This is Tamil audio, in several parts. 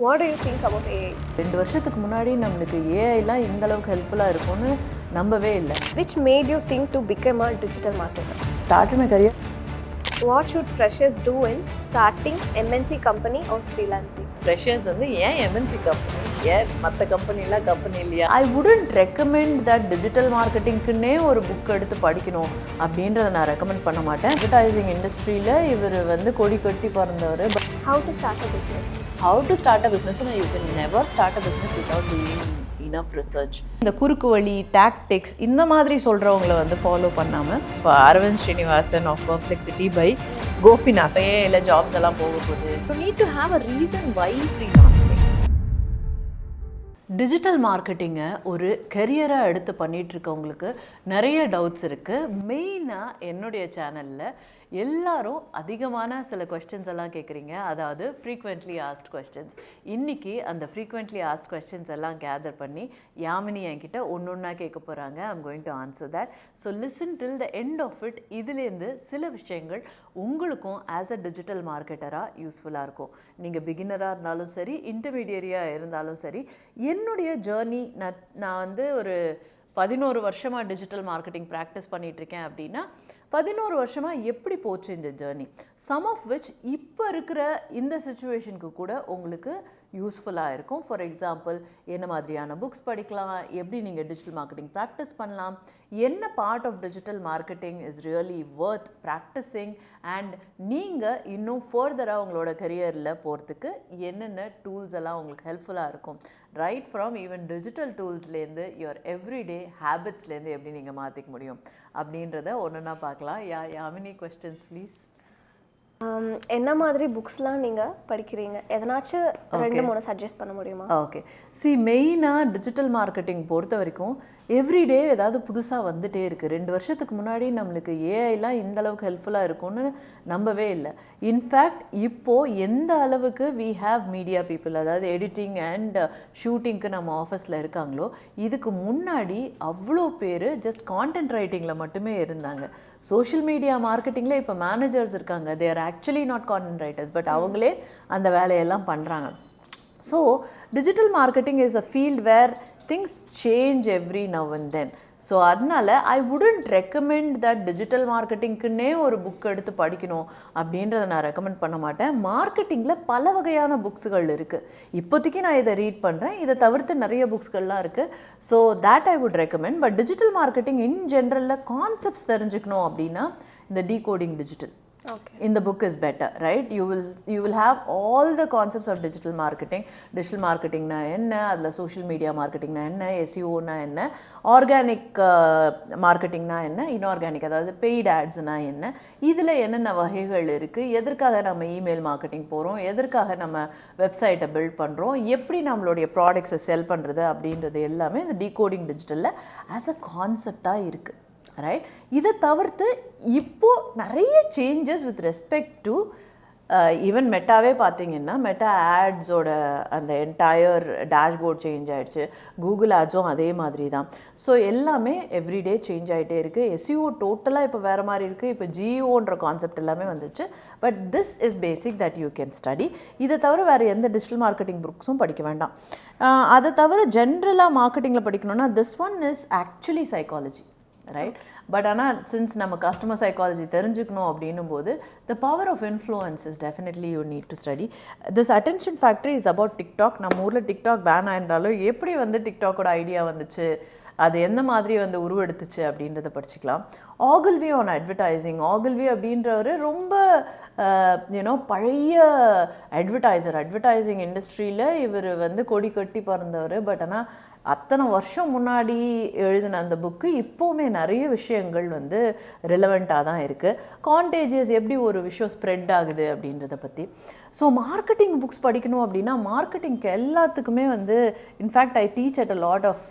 What do you think about AI? 2 வருஷத்துக்கு முன்னாடி நம்மளுக்கு ஏஐலாம் இந்த அளவுக்கு ஹெல்ப்ஃபுல்லாக இருக்கும்னு நம்பவே இல்லை. Which made you think to become a digital marketer? Started my career. What should freshers do in starting MNC company or freelancing? Freshers வந்து ஏன் MNC கம்பெனி, ஏன் மற்ற கம்பெனிலாம் கம்பெனி இல்லையா? I wouldn't recommend that digital marketingக்குன்னே ஒரு புக் எடுத்து படிக்கணும் அப்படின்றத நான் ரெக்கமெண்ட் பண்ண மாட்டேன். அட்வர்டைசிங் இண்டஸ்ட்ரியில் இவர் வந்து கொடி கட்டி பிறந்தவர். How to start a business? How to start a business? You can never start a business without doing enough research. இந்த குறுக்கு வழி டாக்டிக்ஸ் இந்த மாதிரி சொல்கிறவங்கள வந்து ஃபாலோ பண்ணாமல் இப்போ Aravind Srinivasan of Perplexity by Gopinath இல்லை ஜாப்ஸ் எல்லாம் போக போகுது. You need to have a reason why freelancing. Digital மார்க்கெட்டிங்கை ஒரு கெரியராக எடுத்து பண்ணிகிட்டு இருக்கவங்களுக்கு நிறைய டவுட்ஸ் இருக்குது. மெயினாக என்னுடைய சேனலில் எல்லாரும் அதிகமான சில கொஸ்டின்ஸ் எல்லாம் கேட்குறீங்க, அதாவது ஃப்ரீக்வெண்ட்லி ஆஸ்ட் கொஸ்டின்ஸ். இன்றைக்கி அந்த ஃப்ரீக்வெண்ட்லி ஆஸ்ட் கொஸ்டின்ஸ் எல்லாம் கேதர் பண்ணி யாமினி என்கிட்ட ஒன்று ஒன்றா கேட்க போகிறாங்க. I'm going to answer that. So listen till the end of it. இதுலேருந்து சில விஷயங்கள் உங்களுக்கும் ஆஸ் அ டிஜிட்டல் மார்க்கெட்டராக யூஸ்ஃபுல்லாக இருக்கும். நீங்கள் பிகினராக இருந்தாலும் சரி, இன்டர்மீடியரியாக இருந்தாலும் சரி. என்னுடைய ஜேர்னி நான் வந்து ஒரு 11 வருஷமாக டிஜிட்டல் மார்க்கெட்டிங் ப்ராக்டிஸ் பண்ணிகிட்ருக்கேன். அப்படின்னா 11 வருஷமாக எப்படி போச்சு இந்த ஜேர்னி, சம் ஆஃப் விச் இப்போ இருக்கிற இந்த சிச்சுவேஷனுக்கு கூட உங்களுக்கு யூஸ்ஃபுல்லாக இருக்கும். ஃபார் எக்ஸாம்பிள், என்ன மாதிரியான புக்ஸ் படிக்கலாம், எப்படி நீங்கள் டிஜிட்டல் மார்க்கெட்டிங் ப்ராக்டிஸ் பண்ணலாம், என்ன part of digital marketing is really worth practising, and நீங்கள் இன்னும் ஃபர்தராக உங்களோட கரியரில் போகிறதுக்கு என்னென்ன டூல்ஸ் எல்லாம் உங்களுக்கு ஹெல்ப்ஃபுல்லாக இருக்கும். ரைட் ஃப்ரம் ஈவன் டிஜிட்டல் டூல்ஸ்லேருந்து யுவர் எவ்ரிடே ஹேபிட்ஸ்லேருந்து எப்படி நீங்கள் மாற்றிக்க முடியும் அப்படின்றத ஒன்றுன்னா பார்க்கலாம். Yamini, questions please. என்ன மாதிரி புக்ஸ்லாம் நீங்கள் படிக்கிறீங்க? எதனாச்சும் 2-3 சஜஸ்ட் பண்ண முடியுமா? ஓகே. மெயினாக டிஜிட்டல் மார்க்கெட்டிங் பொறுத்த வரைக்கும் எவ்ரிடே ஏதாவது புதுசாக வந்துகிட்டே இருக்குது. 2 வருஷத்துக்கு முன்னாடி நம்மளுக்கு ஏஐலாம் இந்த அளவுக்கு ஹெல்ப்ஃபுல்லாக இருக்கும்னு நம்பவே இல்லை. இன்ஃபேக்ட் இப்போது எந்த அளவுக்கு வி ஹாவ் மீடியா பீப்புள், அதாவது எடிட்டிங் அண்ட் ஷூட்டிங்க்கு நம்ம ஆஃபீஸில் இருக்காங்களோ, இதுக்கு முன்னாடி அவ்வளோ பேர் ஜஸ்ட் கான்டென்ட் ரைட்டிங்கில் மட்டுமே இருந்தாங்க. சோஷியல் மீடியா மார்க்கெட்டிங்கில் இப்போ மேனேஜர்ஸ் இருக்காங்க. They are actually not content writers, but அவங்களே அந்த வேலையெல்லாம் பண்ணுறாங்க. So digital marketing is a field where things change every now and then. So அதனால I wouldn't recommend that digital மார்க்கெட்டிங்க்குன்னே ஒரு புக் எடுத்து படிக்கணும் அப்படின்றத நான் ரெக்கமெண்ட் பண்ண மாட்டேன். மார்க்கெட்டிங்கில் பல வகையான புக்ஸுகள் இருக்குது. இப்போதைக்கு நான் இதை ரீட் பண்ணுறேன். இதை தவிர்த்து நிறைய புக்ஸ்கள்லாம் இருக்குது. So that I would recommend. But digital marketing in ஜென்ரலில் கான்செப்ட்ஸ் தெரிஞ்சுக்கணும் அப்படின்னா இந்த டீகோடிங் டிஜிட்டல், இந்த book is better, right? You will have all the concepts of digital marketing. Digital மார்க்கெட்டிங்னா என்ன, அதில் சோஷியல் மீடியா மார்க்கெட்டிங்னா என்ன, எஸ்இஓனா என்ன, ஆர்கானிக் மார்க்கெட்டிங்னா என்ன, இன்ஆர்கானிக் அதாவது பெய்ட் ஆட்ஸ்னா என்ன, இதில் என்னென்ன வகைகள் இருக்குது, எதற்காக நம்ம இமெயில் மார்க்கெட்டிங் போகிறோம், எதற்காக நம்ம வெப்சைட்டை பில்ட் பண்ணுறோம், எப்படி நம்மளுடைய ப்ராடக்ட்ஸை செல் பண்ணுறது அப்படின்றது எல்லாமே இந்த டீகோடிங் டிஜிட்டலில் ஆஸ் அ கான்செப்டாக இருக்குது, ரைட்? இதை தவிர்த்து இப்போது நிறைய changes with respect to even மெட்டாவே பார்த்தீங்கன்னா மெட்டா ஆட்ஸோட அந்த என்டையர் டேஷ்போர்ட் சேஞ்ச் ஆகிடுச்சு. கூகுள் ஆட்ஸும் அதே மாதிரி தான். ஸோ எல்லாமே எவ்ரிடே சேஞ்ச் ஆகிட்டே இருக்குது. எஸ்இஓ டோட்டலாக இப்போ வேறு மாதிரி இருக்குது. இப்போ ஜிஓன்ற கான்செப்ட் எல்லாமே வந்துச்சு. But this is basic that you can study. இதை தவிர வேறு எந்த டிஜிட்டல் மார்க்கெட்டிங் புக்ஸும் படிக்க வேண்டாம். அதை தவிர ஜென்ரலாக மார்க்கெட்டிங்கில் படிக்கணும்னா this one is actually psychology, right? But ஆனால் சின்ஸ் நம்ம கஸ்டமர் சைக்காலஜி தெரிஞ்சுக்கணும் அப்படின்னும் போது the power of influence is definitely you need to study. This attention factory is about TikTok. நம்ம ஊரில் டிக்டாக் பேன் ஆயிருந்தாலும் எப்படி வந்து டிக்டாக்கோட ஐடியா வந்துச்சு, அது எந்த மாதிரி வந்து உருவெடுத்துச்சு அப்படின்றத படிச்சுக்கலாம். ஆகில்வி ஆன் அட்வர்டைசிங். ஆகில்வி அப்படின்றவர் ரொம்ப பழைய அட்வர்டைசிங் இண்டஸ்ட்ரியில் இவர் வந்து கொடி கட்டி பிறந்தவர். பட் ஆனால் அத்தனை வருஷம் முன்னாடி எழுதின அந்த புக்கு இப்போவுமே நிறைய விஷயங்கள் வந்து ரிலவெண்ட்டாக தான் இருக்குது. கான்டேஜியஸ், எப்படி ஒரு விஷயம் ஸ்ப்ரெட் ஆகுது அப்படின்றத பற்றி. ஸோ மார்க்கெட்டிங் புக்ஸ் படிக்கணும் அப்படின்னா மார்க்கெட்டிங்க்கு எல்லாத்துக்குமே வந்து in fact I teach at a lot of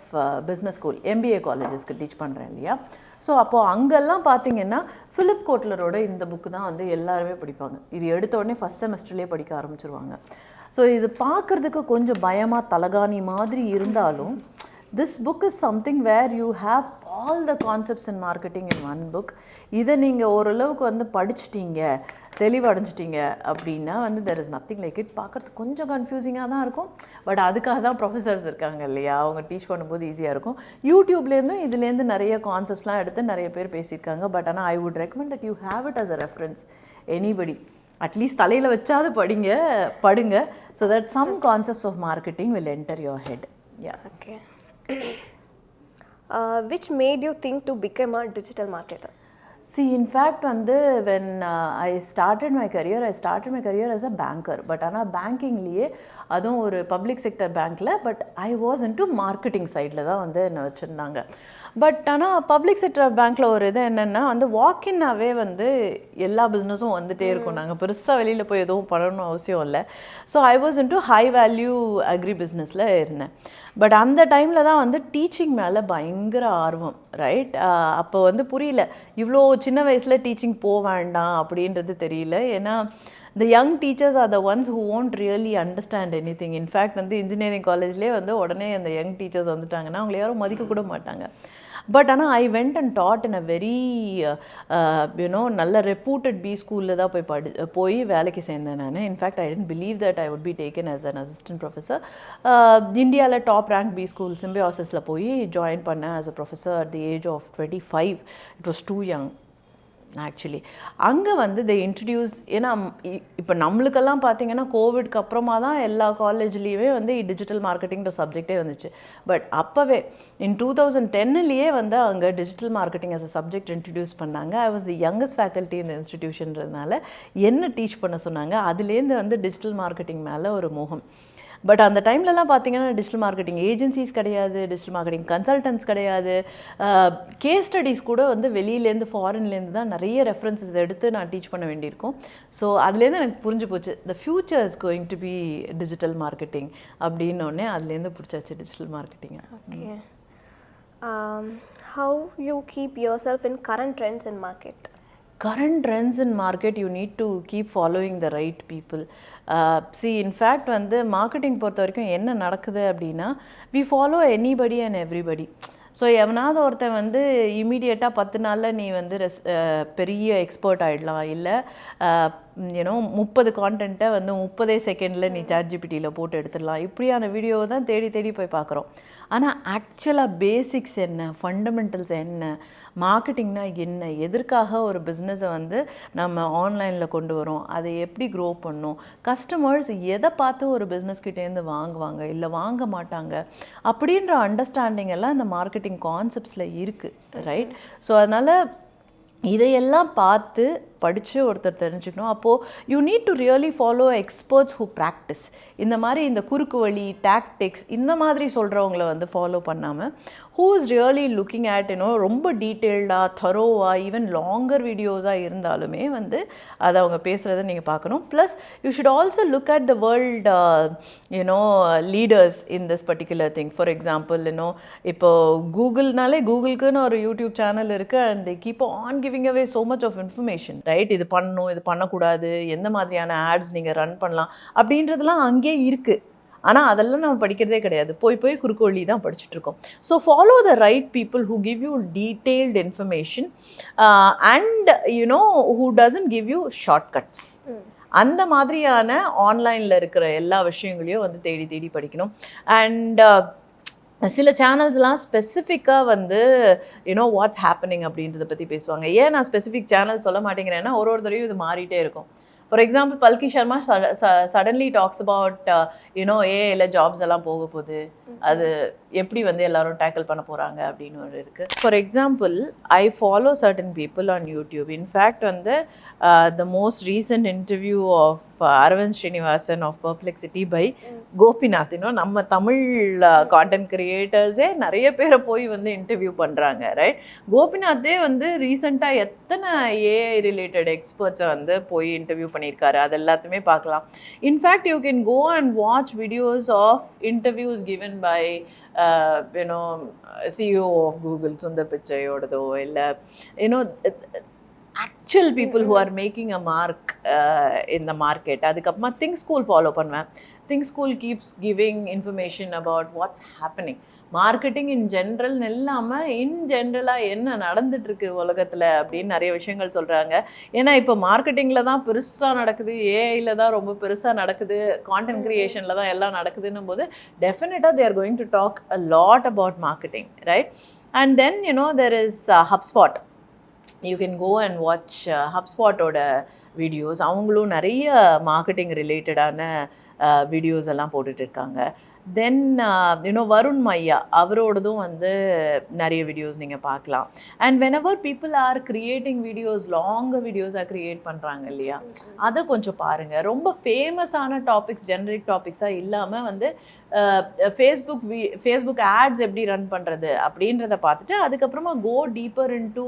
business school, MBA காலேஜஸ்க்கு டீச் பண்ணுறேன் இல்லையா. ஸோ அப்போது அங்கெல்லாம் பார்த்தீங்கன்னா ஃபிலிப் கோட்லரோட இந்த புக்கு தான் வந்து எல்லாருமே படிப்பாங்க. இது எடுத்த உடனே ஃபஸ்ட் செமஸ்டர்லேயே படிக்க ஆரம்பிச்சிருவாங்க. ஸோ இது பார்க்குறதுக்கு கொஞ்சம் பயமாக தலகாணி மாதிரி இருந்தாலும் this book is something where you have all the concepts in marketing in one book. இதை நீங்கள் ஓரளவுக்கு வந்து படிச்சிட்டிங்க, தெளிவடைஞ்சிட்டிங்க அப்படின்னா வந்து there is nothing like it. பார்க்குறதுக்கு கொஞ்சம் கன்ஃபியூசிங்காக தான் இருக்கும், பட் அதுக்காக தான் ப்ரொஃபஸர்ஸ் இருக்காங்க இல்லையா, அவங்க டீச் பண்ணும்போது ஈஸியாக இருக்கும். யூடியூப்லேருந்து இதுலேருந்து நிறைய கான்செப்ட்ஸ்லாம் எடுத்து நிறைய பேர் பேசியிருக்காங்க. பட் ஆனால் I would recommend that you have it as a reference. Anybody at least தலையில் வச்சாது படுங்க so that some concepts of marketing will enter your head. Yeah. Okay. Which made you think to become a digital marketer? See, in fact, when I started my career as a banker. But ஆனால் பேங்கிங்லேயே அதுவும் ஒரு பப்ளிக் செக்டர் பேங்க்கில். But I was into marketing சைடில் தான் வந்து என்னை வச்சுருந்தாங்க. பட் ஆனால் பப்ளிக் செக்டர் பேங்க்கில் ஒரு இது என்னென்னா வந்து வாக்கின்னாவே வந்து எல்லா பிஸ்னஸும் வந்துகிட்டே இருக்கும். நாங்கள் பெருசாக வெளியில் போய் எதுவும் பண்ணணும்னு அவசியம் இல்லை. So I was into high value agri பிஸ்னஸில் இருந்தேன். பட் அந்த டைமில் தான் வந்து டீச்சிங் மேலே பயங்கர ஆர்வம். ரைட். அப்போ வந்து புரியல, இவ்வளோ சின்ன வயசில் டீச்சிங் போக வேண்டாம் அப்படின்றது தெரியல. ஏன்னா the young teachers are the ones who won't really understand anything. In fact வந்து இன்ஜினியரிங் காலேஜ்லேயே வந்து உடனே அந்த யங் டீச்சர்ஸ் வந்துட்டாங்கன்னா அவங்கள யாரும் மதிக்க கூட மாட்டாங்க. பட் ஆனால் I went and taught in a very நல்ல ரெப்யூட்டட் பி ஸ்கூலில் தான் போய் வேலைக்கு சேர்ந்தேன் நான். In fact I didn't believe that I would be taken as an assistant professor. இந்தியாவில் டாப் ரேங்க் பி ஸ்கூல் சிம்பியாசிஸில் போய் ஜாயின் பண்ணேன் as a professor at the age of 25. It was too young actually. அங்கே வந்து தே இன்ட்ரடியூஸ், ஏன்னா இப்போ நம்மளுக்கெல்லாம் பார்த்தீங்கன்னா கோவிட்க்கு அப்புறமா தான் எல்லா காலேஜ்லேயுமே வந்து டிஜிட்டல் மார்க்கெட்டிங்கிற சப்ஜெக்டே வந்துச்சு. பட் அப்போவே இன் 2010லேயே வந்து அங்கே digital marketing as a subject introduce பண்ணாங்க. I was the youngest faculty இந்த இன்ஸ்டிடியூஷன்றதுனால என்ன டீச் பண்ண சொன்னாங்க. அதுலேருந்து வந்து டிஜிட்டல் மார்க்கெட்டிங் மேலே ஒரு மோகம். பட் அந்த டைம்லலாம் பார்த்தீங்கன்னா டிஜிட்டல் மார்க்கெட்டிங் ஏஜென்சிஸ் கிடையாது, டிஜிட்டல் மார்க்கெட்டிங் கன்சல்டன்ட்ஸ் கிடையாது. கேஸ் ஸ்டடீஸ் கூட வந்து வெளியிலேருந்து ஃபாரின்லேருந்து தான் நிறைய ரெஃபரன்சஸ் எடுத்து நான் டீச் பண்ண வேண்டியிருக்கும். ஸோ அதுலேருந்து எனக்கு புரிஞ்சு போச்சு the future is going to be digital marketing அப்படின்னோடனே அதுலேருந்து பிடிச்சாச்சு digital marketing. Okay. How you keep yourself in current trends in market? Current trends in market, you need to keep following the right people. See, in fact வந்து மார்க்கெட்டிங் பொறுத்த வரைக்கும் என்ன நடக்குது அப்படின்னா we follow anybody and everybody. So எவனாவது ஒருத்தன் வந்து இமீடியட்டாக 10 நாளில் நீ வந்து பெரிய எக்ஸ்பர்ட் ஆகிடலாம், இல்லை 30 கான்டென்ட்டை வந்து 30 செகண்டில் நீ ChatGPTயில் போட்டு எடுத்துடலாம். இப்படியான வீடியோவை தான் தேடி தேடி போய் பார்க்குறோம். ஆனால் ஆக்சுவலாக பேசிக்ஸ் என்ன, ஃபண்டமெண்டல்ஸ் என்ன, மார்க்கெட்டிங்னா என்ன, எதற்காக ஒரு பிஸ்னஸை வந்து நம்ம ஆன்லைனில் கொண்டு வரோம், அதை எப்படி க்ரோ பண்ணணும், கஸ்டமர்ஸ் எதை பார்த்து ஒரு பிஸ்னஸ்கிட்டேருந்து வாங்குவாங்க இல்லை வாங்க மாட்டாங்க அப்படின்ற அண்டர்ஸ்டாண்டிங் எல்லாம் இந்த மார்க்கெட்டிங் கான்செப்ட்ஸில் இருக்குது. ரைட். ஸோ அதனால் இதையெல்லாம் பார்த்து படித்து ஒருத்தர் தெரிஞ்சுக்கணும். அப்போது you need to really follow experts who practice. இந்த மாதிரி இந்த குறுக்கு வழி டாக்டிக்ஸ் இந்த மாதிரி சொல்கிறவங்கள வந்து ஃபாலோ பண்ணாமல் who is really looking at ரொம்ப டீட்டெயில்டாக தரோவாக ஈவன் லாங்கர் வீடியோஸாக இருந்தாலுமே வந்து அதை அவங்க பேசுகிறத நீங்கள் பார்க்கணும். Plus you should also look at the world leaders in this particular thing. For example இப்போது கூகுள்னாலே கூகுளுக்குன்னு ஒரு யூடியூப் சேனல் இருக்குது and they keep on giving away so much of information. Right. இது பண்ணணும், இது பண்ணக்கூடாது, எந்த மாதிரியான ஆட்ஸ் நீங்கள் ரன் பண்ணலாம் அப்படின்றதுலாம் அங்கேயே இருக்குது. ஆனால் அதெல்லாம் நம்ம படிக்கிறதே கிடையாது, போய் குறுக்கு வழி தான் படிச்சுட்ருக்கோம். So follow the right people who give you detailed information and who doesn't give you shortcuts. அந்த மாதிரியான ஆன்லைனில் இருக்கிற எல்லா விஷயங்களையும் வந்து தேடி தேடி படிக்கணும். அண்ட் சில சேனல்ஸ்லாம் ஸ்பெசிஃபிக்காக வந்து வாட்ஸ் ஹேப்பனிங் அப்படின்றத பற்றி பேசுவாங்க. ஏன் நான் ஸ்பெசிஃபிக் சேனல் சொல்ல மாட்டேங்கிறேன்னா ஒரு தடவையும் இது மாறிட்டே இருக்கும். For example Palki Sharma suddenly talks about ஏஐல ஜாப்ஸ் எல்லாம் போக போகுது, அது எப்படி வந்து எல்லாரும் டேக்கிள் பண்ண போகிறாங்க அப்படின்னு ஒரு இருக்குது. For example I follow certain people on YouTube. In fact வந்து the most recent interview of Aravind Srinivasan of Perplexity by Gopinath, நம்ம தமிழ் கான்டென்ட் கிரியேட்டர்ஸே நிறைய பேரை போய் வந்து இன்டர்வியூ பண்ணுறாங்க. ரைட். கோபிநாத்தே வந்து ரீசெண்டாக எத்தனை ஏஐ ரிலேட்டட் எக்ஸ்பர்ட்ஸை வந்து போய் இன்டர்வியூ பண்ணியிருக்காரு, அது எல்லாத்தையுமே பார்க்கலாம். In fact you can go and watch videos of interviews given by CEO of Google Sundar பிச்சையோடதோ இல்லை actual people who are making a mark in the market. அதுக்கப்புறமா திங்க் ஸ்கூல் ஃபாலோ பண்ணுவேன். Think school keeps giving information about what's happening. Marketing in general இல்லாமல் இன் ஜென்ரலாக என்ன நடந்துட்டுருக்கு உலகத்தில் அப்படின்னு நிறைய விஷயங்கள் சொல்கிறாங்க. ஏன்னா இப்போ மார்க்கெட்டிங்கில் தான் பெருசாக நடக்குது, ஏஐயில் தான் ரொம்ப பெருசாக நடக்குது, கான்டென்ட் க்ரியேஷனில் தான் எல்லாம் நடக்குதுன்னும் போது டெஃபினட்டாக they are going to talk a lot about marketing, right? And then there is HubSpot. You can go and watch HubSpot-ஓட வீடியோஸ். அவங்களும் நிறைய மார்க்கெட்டிங் ரிலேட்டடான வீடியோஸ் எல்லாம் போட்டுட்டு இருக்காங்க. தென் வருண் மையா அவரோடதும் நிறைய வீடியோஸ் நீங்கள் பார்க்கலாம். And whenever people are creating videos, long வீடியோஸாக க்ரியேட் பண்ணுறாங்க இல்லையா, அதை கொஞ்சம் ரொம்ப ஃபேமஸான டாபிக்ஸ், ஜெனரிக் டாபிக்ஸாக இல்லாமல் ஃபேஸ்புக் ஆட்ஸ் எப்படி ரன் பண்ணுறது அப்படின்றத பார்த்துட்டு அதுக்கப்புறமா கோ டீப்பர் இன்டூ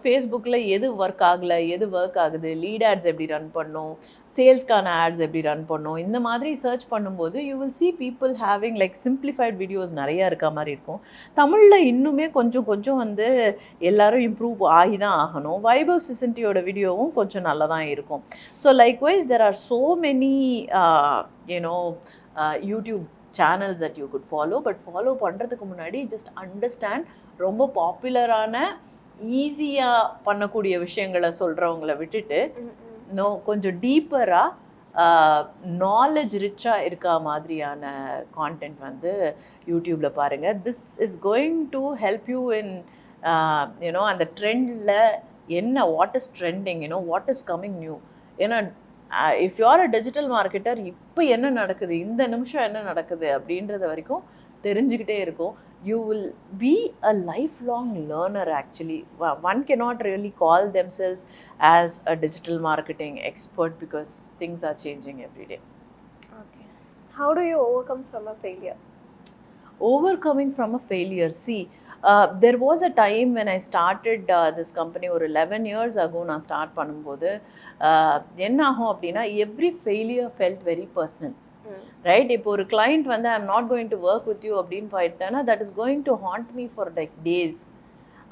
ஃபேஸ்புக்கில் எது ஒர்க் ஆகலை, எது ஒர்க் ஆகுது, லீட் ஆட்ஸ் எப்படி ரன் பண்ணும், சேல்ஸ்க்கான ஆட்ஸ் எப்படி ரன் பண்ணும், இந்த மாதிரி சர்ச் பண்ணும்போது you will see people having like simplified videos நிறையா இருக்க மாதிரி இருக்கும். தமிழில் இன்னுமே கொஞ்சம் எல்லாரும் இம்ப்ரூவ் ஆகி தான் ஆகணும். வைபவ் சிசன்டியோட வீடியோவும் கொஞ்சம் நல்லா தான் இருக்கும். So likewise there are so many YouTube channels that you could follow, but follow பண்ணுறதுக்கு முன்னாடி ஜஸ்ட் அண்டர்ஸ்டாண்ட். ரொம்ப பாப்புலரான ஈஸியாக பண்ணக்கூடிய விஷயங்களை சொல்கிறவங்கள விட்டுட்டு கொஞ்சம் டீப்பராக நாலேஜ் ரிச்சாக இருக்கா மாதிரியான கான்டென்ட் யூடியூப்பில் பாருங்கள். This is going to help you in அந்த ட்ரெண்டில் என்ன, what is trending, what is coming new. ஏன்னா if you are a digital marketer, இப்போ என்ன நடக்குது, இந்த நிமிஷம் என்ன நடக்குது அப்படின்றத வரைக்கும் தெரிஞ்சுக்கிட்டே இருக்கும். You will be a lifelong learner actually. One cannot really call themselves as a digital marketing expert because things are changing every day. Okay. How do you overcome from a failure? Overcoming from a failure. See, there was a time when I started this company ஒரு 11 years ago. நான் ஸ்டார்ட் பண்ணும்போது என்ன ஆகும் அப்படின்னா, every failure felt very personal. Right. இப்போ ஒரு client I am not going to work with you அப்படின்னு போயிட்டேன்னா that is going to haunt me for like days.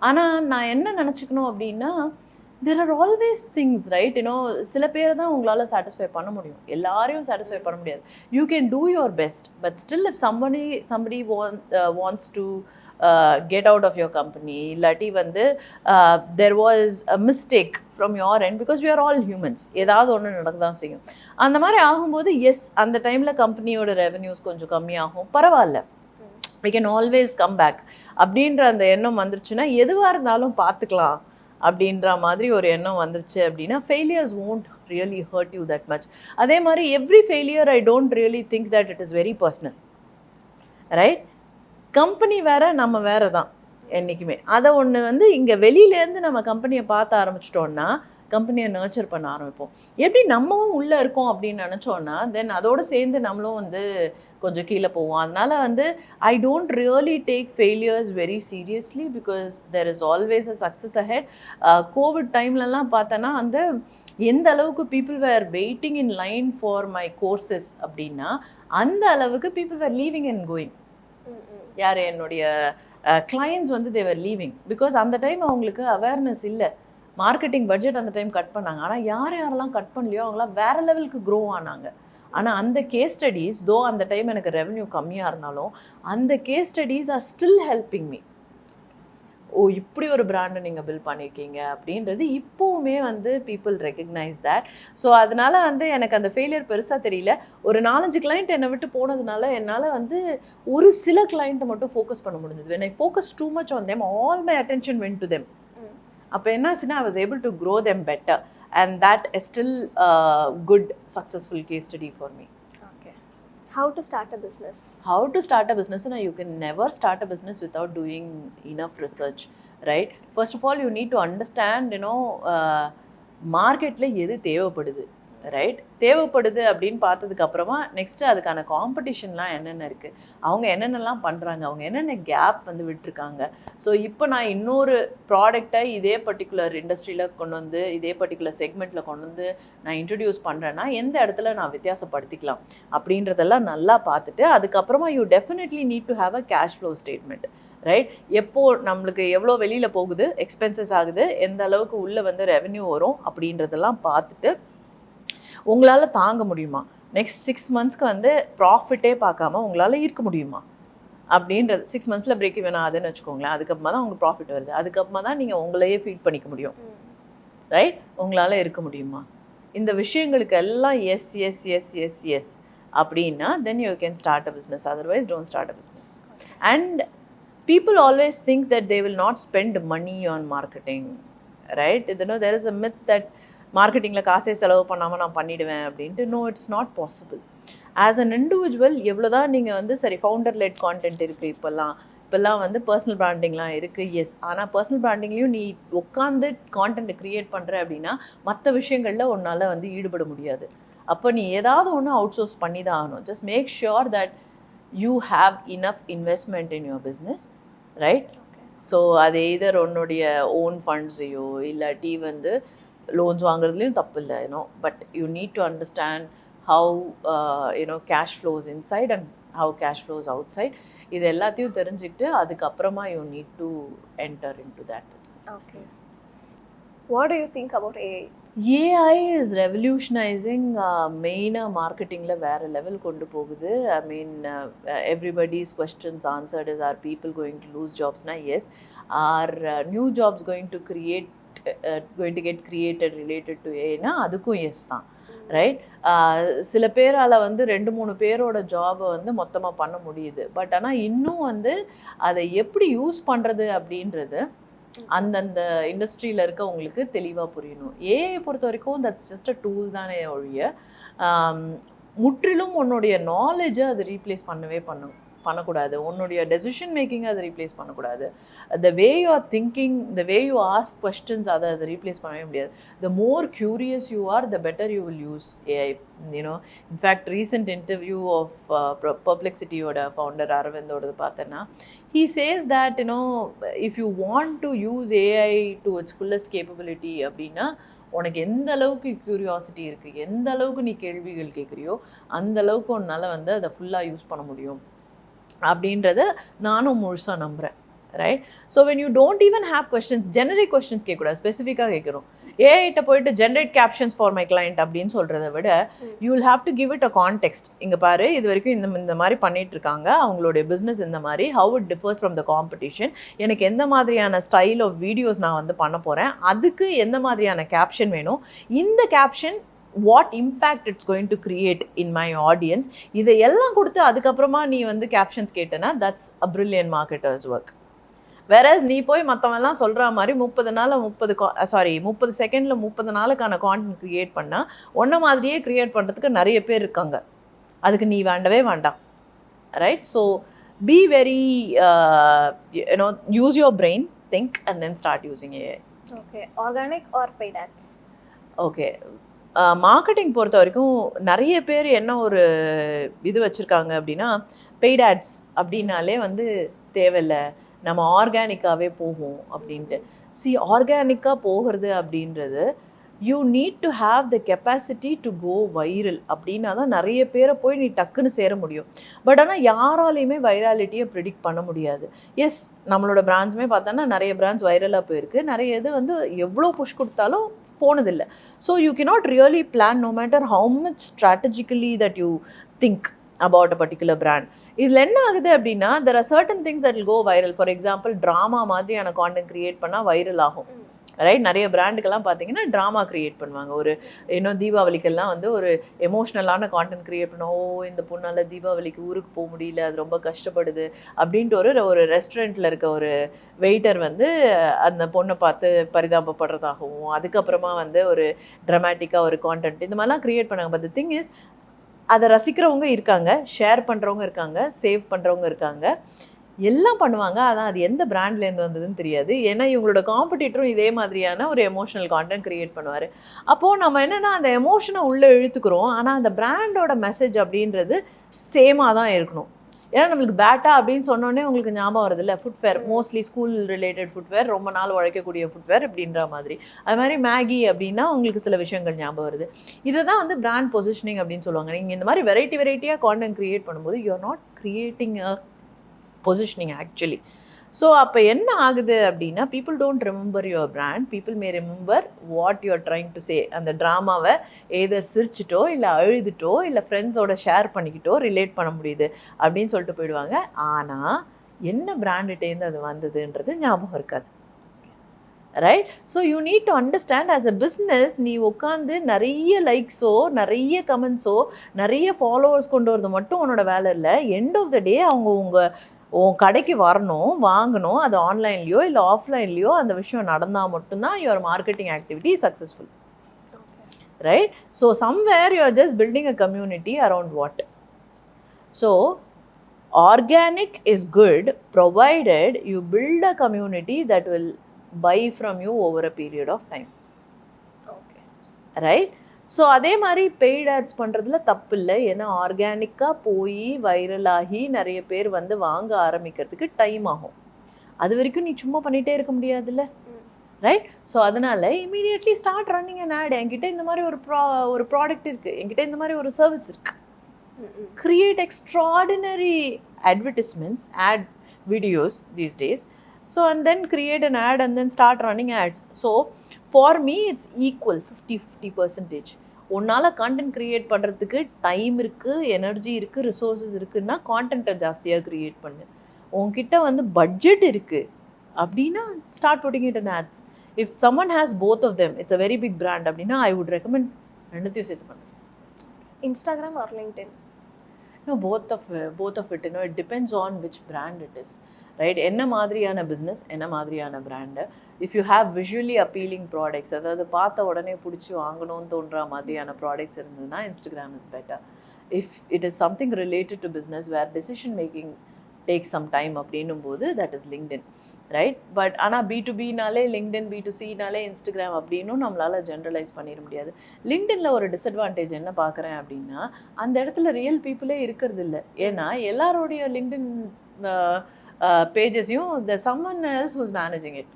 ஆனால் நான் என்ன நினச்சிக்கணும் அப்படின்னா, there are always things, right? சில பேரை தான் உங்களால் சாட்டிஸ்ஃபை பண்ண முடியும், எல்லாரையும் சாட்டிஸ்ஃபை பண்ண முடியாது. You can do your best, but still if somebody wants to get out of your company, இல்லாட்டி there was a mistake from your end, because we are all humans, ஏதாவது ஒன்று நடக்க தான் செய்யும். அந்த மாதிரி ஆகும்போது எஸ், அந்த டைமில் கம்பெனியோட ரெவென்யூஸ் கொஞ்சம் கம்மியாகும், பரவாயில்ல, we can always come back அப்படின்ற அந்த எண்ணம் வந்துருச்சுன்னா எதுவாக இருந்தாலும் பார்த்துக்கலாம் அப்படின்ற மாதிரி ஒரு எண்ணம் வந்துருச்சு அப்படின்னா failures won't really hurt you that much. அதே மாதிரி every failure I don't really think that it is very personal, right? Company வேறு, நம்ம வேறு தான் என்றைக்குமே. அதை ஒன்று இங்கே வெளியிலேருந்து நம்ம கம்பெனியை பார்த்து ஆரம்பிச்சிட்டோன்னா கம்பெனியை நர்ச்சர் பண்ண ஆரம்பிப்போம். எப்படி நம்மவும் உள்ளே இருக்கோம் அப்படின்னு நினச்சோன்னா தென் அதோடு சேர்ந்து நம்மளும் கொஞ்சம் கீழே போவோம். அதனால் I don't really take failures very seriously because there is always a success ahead. Covid டைம்லலாம் பார்த்தோன்னா எந்த அளவுக்கு people were waiting in line for my courses அப்படின்னா அந்த அளவுக்கு people were leaving and going. யார் என்னுடைய கிளைண்ட்ஸ் தேவர் லீவிங் பிகாஸ் அந்த டைம் அவங்களுக்கு அவேர்னஸ் இல்லை. மார்க்கெட்டிங் பட்ஜெட் அந்த டைம் கட் பண்ணாங்க. ஆனால் யாரெல்லாம் கட் பண்ணலையோ அவங்களாம் வேறு லெவலுக்கு க்ரோ ஆனாங்க. ஆனால் அந்த கேஸ் ஸ்டடீஸ் தோ அந்த டைம் எனக்கு ரெவென்யூ கம்மியாக இருந்தாலும் அந்த case studies are still helping me. ஓ, இப்படி ஒரு பிராண்டை நீங்கள் பில்ட் பண்ணியிருக்கீங்க அப்படின்றது இப்போவுமே பீப்புள் ரெக்கக்னைஸ் தேட். ஸோ அதனால் எனக்கு அந்த ஃபெயிலியர் பெருசாக தெரியல. ஒரு 4-5 கிளைண்ட் என்னை விட்டு போனதுனால என்னால் ஒரு சில கிளைண்ட்டை மட்டும் ஃபோக்கஸ் பண்ண முடிஞ்சது. when I focus too much on them, all my attention went to them. அப்போ என்னாச்சுன்னா I was able to grow them better and that is still a good successful case study for me. How to start a business? How to start a business? You can never start a business without doing enough research, right? First of all, you need to understand, மார்க்கெட்டில் எது தேவைப்படுது, ரைட்? தேவைப்படுது அப்படின்னு பார்த்ததுக்கப்புறமா நெக்ஸ்ட்டு அதுக்கான காம்படிஷன்லாம் என்னென்ன இருக்குது, அவங்க என்னென்னலாம் பண்ணுறாங்க, அவங்க என்னென்ன கேப் விட்டுருக்காங்க. ஸோ இப்போ நான் இன்னொரு ப்ராடக்டை இதே பர்டிகுலர் இண்டஸ்ட்ரியில் கொண்டு இதே பர்டிகுலர் செக்மெண்ட்டில் கொண்டு நான் இன்ட்ரடியூஸ் பண்ணுறேன்னா எந்த இடத்துல நான் வித்தியாசப்படுத்திக்கலாம் அப்படின்றதெல்லாம் நல்லா பார்த்துட்டு அதுக்கப்புறமா you definitely need to have a cash flow statement, right? எப்போது நம்மளுக்கு எவ்வளோ வெளியில் போகுது, எக்ஸ்பென்சஸ் ஆகுது, எந்த அளவுக்கு உள்ளே ரெவென்யூ வரும் அப்படின்றதெல்லாம் பார்த்துட்டு உங்களால் தாங்க முடியுமா? நெக்ஸ்ட் 6 மந்த்ஸ்க்கு வந்து ப்ராஃபிட்டே பார்க்காம உங்களால் இருக்க முடியுமா அப்படின்றது 6 மந்த்ஸில் பிரேக் ஈவன் ஆகுதுன்னு வச்சுக்கோங்களேன். அதுக்கப்புறமா தான் உங்களுக்கு ப்ராஃபிட் வருது. அதுக்கப்புறமா தான் நீங்கள் உங்களையே ஃபீட் பண்ணிக்க முடியும். ரைட்? உங்களால் இருக்க முடியுமா? இந்த விஷயங்களுக்கு எல்லாம் yes yes yes yes yes அப்படின்னா then you can start a business. Otherwise don't start a business. And people always think that they will not spend money on marketing, right? There is a myth that marketingல காசே செலவு பண்ணாமல் நான் பண்ணிடுவேன் அப்படின்ட்டு. No, it's not possible. As an individual எவ்வளோதான் நீங்கள் வந்து சரி ஃபவுண்டர் லெட் கான்டென்ட் இருக்குது, இப்போல்லாம் வந்து பர்சனல் பிராண்டிங்லாம் இருக்குது. எஸ், ஆனால் பர்சனல் பிராண்டிங்லேயும் நீ உட்காந்து கான்டென்ட் க்ரியேட் பண்ணுற அப்படின்னா மற்ற விஷயங்களில் உன்னால் வந்து ஈடுபட முடியாது. அப்போ நீ ஏதாவது ஒன்று அவுட் சோர்ஸ் பண்ணி தான் ஆகணும். Just make sure that you have enough investment in your business, right? So அது எய்தர் உன்னுடைய ஓன் ஃபண்ட்ஸையோ இல்லாட்டி வந்து லோன்ஸ் வாங்குறதுலையும் தப்பு இல்லை, but you need to understand how cash flows inside and how cash flows outside. இது எல்லாத்தையும் தெரிஞ்சுக்கிட்டு அதுக்கப்புறமா you need to enter into that business. Okay, what do you think about AI? AI is revolutionizing மெயினாக மார்க்கெட்டிங்கில் வேறு லெவல் கொண்டு போகுது. I mean everybody's questions answered is, are people going to lose jobsனா yes. Are new jobs going to get created related to AIனா அதுக்கும் எஸ் தான். ரைட்? சில பேரால் வந்து 2-3 பேரோட ஜாபை வந்து மொத்தமாக பண்ண முடியுது. பட் ஆனால் இன்னும் வந்து அதை எப்படி யூஸ் பண்ணுறது அப்படின்றது அந்தந்த இண்டஸ்ட்ரியில் இருக்கவங்களுக்கு தெளிவாக புரியணும். ஏஐ பொறுத்த வரைக்கும் தட்ஸ் ஜஸ்ட் அ டூல் தானே ஒழிய முற்றிலும் உன்னுடைய நாலேஜை அது ரீப்ளேஸ் பண்ணக்கூடாது. உன்னுடைய டெசிஷன் மேக்கிங்கை அதை ரீப்ளேஸ் பண்ணக்கூடாது. The way you are thinking, the way you ask questions அதை ரீப்ளேஸ் பண்ணவே முடியாது. The more curious you are, the better you will use AI. In fact recent interview of பர்ப்ளெக்சிட்டியோட ஃபவுண்டர் அரவிந்தோடது பார்த்தேன்னா, he says that if you want to use AI to its fullest capability அப்படின்னா உனக்கு எந்த அளவுக்கு க்யூரியாசிட்டி இருக்குது, எந்த அளவுக்கு நீ கேள்விகள் கேட்குறியோ அந்த அளவுக்கு உன்னால் வந்து அதை ஃபுல்லாக யூஸ் பண்ண முடியும் அப்படின்றத நானும் முழுசாக நம்புகிறேன். Right? So when you don't even have questions, generic questions கேட்கக்கூடாது, ஸ்பெசிஃபிக்காக கேட்குறோம். ஏஐட்ட போயிட்டு generate captions for my client அப்படின்னு சொல்கிறத விட you will have to give it a context. இங்கே பாரு, இது வரைக்கும் இந்த மாதிரி பண்ணிட்டு இருக்காங்க, அவங்களுடைய பிஸ்னஸ் இந்த மாதிரி, how it differs from the competition, எனக்கு எந்த மாதிரியான ஸ்டைல் ஆஃப் வீடியோஸ் நான் வந்து பண்ண போகிறேன், அதுக்கு எந்த மாதிரியான கேப்ஷன் வேணும், இந்த caption what impact it's going to create in my audience, இதையெல்லாம் கொடுத்து அதுக்கப்புறமா நீ வந்து கேப்ஷன்ஸ் கேட்டனா that's a brilliant marketer's work. Whereas நீ போய் மற்றவெல்லாம் சொல்கிற மாதிரி 30 செகண்டில் 30 நாளுக்கான கான்டென்ட் க்ரியேட் பண்ணால் ஒன்றை மாதிரியே க்ரியேட் பண்ணுறதுக்கு நிறைய பேர் இருக்காங்க. அதுக்கு நீ வேண்டவே வேண்டாம். Right? So be very use your brain, think and then start using AI. Okay, organic or paid ads? Okay, marketing பொறுத்த வரைக்கும் நிறைய பேர் என்ன ஒரு இது வச்சுருக்காங்க அப்படின்னா, பெய்ட் ஆட்ஸ் அப்படின்னாலே வந்து தேவையில்லை, நம்ம ஆர்கானிக்காகவே போகும் அப்படின்ட்டு. ஆர்கானிக்காக போகிறது அப்படின்றது you need to have the capacity to go viral. அப்படின்னா தான் நிறைய பேரை போய் நீ டக்குன்னு சேர முடியும். பட் ஆனால் யாராலையுமே வைராலிட்டியை ப்ரிடிக்ட் பண்ண முடியாது. எஸ், நம்மளோட பிராண்ட்ஸுமே பார்த்தோன்னா நிறைய பிராண்ட்ஸ் வைரலாக போயிருக்கு, நிறைய இது வந்து எவ்வளோ புஷ் கொடுத்தாலும் போனதில்லை. So you cannot really plan no matter how much strategically that you think about a particular brand. இதில் என்ன ஆகுது அப்படின்னா, there are certain things that will go viral. For example, drama மாதிரியான கான்டென்ட் க்ரியேட் பண்ணால் வைரல் ஆகும். ரைட்? நிறைய பிராண்டுக்கெல்லாம் பார்த்தீங்கன்னா ட்ராமா க்ரியேட் பண்ணுவாங்க. ஒரு தீபாவளிக்கெல்லாம் வந்து ஒரு எமோஷ்னலான கான்டென்ட் க்ரியேட் பண்ணுவோம். இந்த பொண்ணால் தீபாவளிக்கு ஊருக்கு போக முடியல, அது ரொம்ப கஷ்டப்படுது அப்படின்ட்டு ஒரு ரெஸ்டாரண்ட்டில் இருக்க ஒரு வெயிட்டர் வந்து அந்த பொண்ணை பார்த்து பரிதாபப்படுறதாகவும், அதுக்கப்புறமா வந்து ஒரு ட்ராமேட்டிக்காக ஒரு கான்டென்ட் இந்த மாதிரிலாம் க்ரியேட் பண்ணாங்க. பட் தி திங் இஸ், அதை ரசிக்கிறவங்க இருக்காங்க, ஷேர் பண்ணுறவங்க இருக்காங்க, சேவ் பண்ணுறவங்க இருக்காங்க, எல்லாம் பண்ணுவாங்க. ஆனால் அது எந்த பிராண்ட்லேருந்து வந்ததுன்னு தெரியாது. ஏன்னா இவங்களோட காம்படிட்டரும் இதே மாதிரியான ஒரு எமோஷனல் கான்டென்ட் க்ரியேட் பண்ணுவார். அப்போது நம்ம என்னென்னா அந்த எமோஷனை உள்ளே இழுத்துக்கிறோம். ஆனால் அந்த பிராண்டோட மெசேஜ் அப்படின்றது சேமாக தான் இருக்கணும். ஏன்னா நம்மளுக்கு பேட்டா அப்படின்னு சொன்னோடனே உங்களுக்கு ஞாபகம் வருது இல்லை, footwear, mostly school related footwear, ரொம்ப நாள் உழைக்கக்கூடிய ஃபுட்வேர் அப்படின்ற மாதிரி. அது மாதிரி மேகி அப்படின்னா உங்களுக்கு சில விஷயங்கள் ஞாபகம் வருது. இதை தான் வந்து பிராண்ட் பொசிஷனிங் அப்படின்னு சொல்லுவாங்க. நீங்கள் இந்த மாதிரி வெரைட்டியாக கான்டென்ட் க்ரியேட் பண்ணும்போது you are not creating a positioning actually. So அப்போ என்ன ஆகுது அப்படின்னா people don't remember your brand, people may remember what you're trying to say. அந்த ட்ராமாவை ஏதோ சிரிச்சிட்டோ இல்லை அழுதுட்டோ இல்லை ஃப்ரெண்ட்ஸோட ஷேர் பண்ணிக்கிட்டோ ரிலேட் பண்ண முடியுது அப்படின்னு சொல்லிட்டு போயிடுவாங்க. ஆனால் என்ன பிராண்டுட்டேருந்து அது வந்ததுன்றது ஞாபகம் இருக்காது. Right? So you need to understand as a business, நீ உட்காந்து நிறைய லைக்ஸோ நிறைய கமெண்ட்ஸோ நிறைய ஃபாலோவர்ஸ் கொண்டு வரது மட்டும் உன்னோட வேலை இல்லை. எண்ட் ஆஃப் த டே அவங்க உன் கடைக்கு வரணும், வாங்கணும். அது ஆன்லைன்லேயோ இல்லை ஆஃப்லைன்லேயோ அந்த விஷயம் நடந்தால் மட்டும்தான் your marketing activity successful. Right? So somewhere you are just building a community around what. So organic is good provided you build a community that will buy from you over a period of time. Okay. Right? So அதே மாதிரி பெய்ட் ஆட்ஸ் பண்ணுறதுல தப்பு இல்லை. ஏன்னா ஆர்கானிக்காக போய் வைரல் ஆகி நிறைய பேர் வந்து வாங்க ஆரம்பிக்கிறதுக்கு டைம் ஆகும். அது வரைக்கும் நீ சும்மா பண்ணிகிட்டே இருக்க முடியாதுல்ல. ரைட்? ஸோ அதனால் immediately start running an ad. என்கிட்ட இந்த மாதிரி ஒரு ப்ராடக்ட் இருக்குது, என்கிட்ட இந்த மாதிரி ஒரு சர்வீஸ் இருக்குது. Create extraordinary advertisements, ad videos these days. So and then create an ad and then start running ads. So for me it's equal 50-50%. உன்னால் கண்டென்ட் க்ரியேட் பண்ணுறதுக்கு டைம் இருக்குது, எனர்ஜி இருக்குது, ரிசோர்ஸஸ் இருக்குன்னா கான்டென்ட்டை ஜாஸ்தியாக க்ரியேட் பண்ணு. உன்கிட்ட வந்து பட்ஜெட் இருக்குது அப்படின்னா start putting it in ads. If someone has both of them, it's a very big brand அப்படின்னா ஐ வுட் ரெக்கமெண்ட் ரெண்டுத்தையும் சேர்த்து பண்ணு. Instagram or LinkedIn? No, both of it, it depends on which brand it is. Right? என்ன மாதிரியான பிஸ்னஸ், என்ன மாதிரியான brand. If you have visually appealing products, அதாவது பார்த்த உடனே பிடிச்சி வாங்கணும்னு தோன்ற மாதிரியான ப்ராடக்ட்ஸ் இருந்ததுன்னா Instagram is better. If it is something related to business where decision making take some time அப்படின்னும் போது that is LinkedIn. Right? But ஆனால் B2Bனாலே லிங்க்டின், B2Cனாலே இன்ஸ்டாகிராம் அப்படின்னும் நம்மளால் ஜென்ரலைஸ் பண்ணிட முடியாது. லிங்க்டின்ல ஒரு டிஸ்அட்வான்டேஜ் என்ன பார்க்குறேன் அப்படின்னா அந்த இடத்துல ரியல் பீப்புளே இருக்கிறது இல்லை. ஏன்னா எல்லாரோடைய LinkedIn pagesயும் there's someone else who's managing it.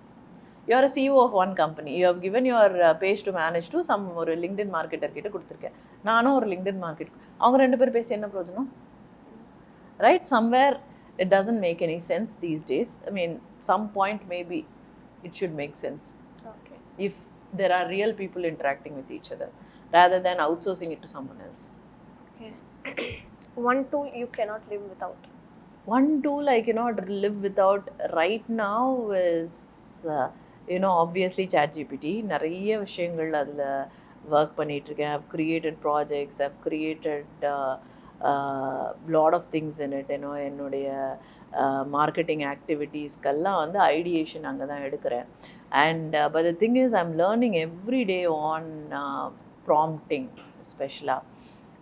You're a CEO of one company, you have given your page to manage to some ஒரு LinkedIn marketer கிட்ட கொடுத்துருக்கேன். நானும் ஒரு LinkedIn marketer, அவங்க ரெண்டு பேர் பேசி என்ன பிரயோஜனம்? Right? Somewhere it doesn't make any sense these days. I mean, some point maybe it should make sense. Okay. If there are real people interacting with each other rather than outsourcing it to someone else. Okay. One tool you cannot live without? One tool I cannot live without right now is, obviously ChatGPT. நிறைய விஷயங்கள் அதில் ஒர்க் பண்ணிகிட்ருக்கேன். I've created projects, I've created lot of things in it. என்னுடைய மார்க்கெட்டிங் ஆக்டிவிட்டீஸ்க்கெல்லாம் வந்து ஐடியேஷன் அங்கே தான் எடுக்கிறேன். And but the thing is I'm learning every day on prompting especially.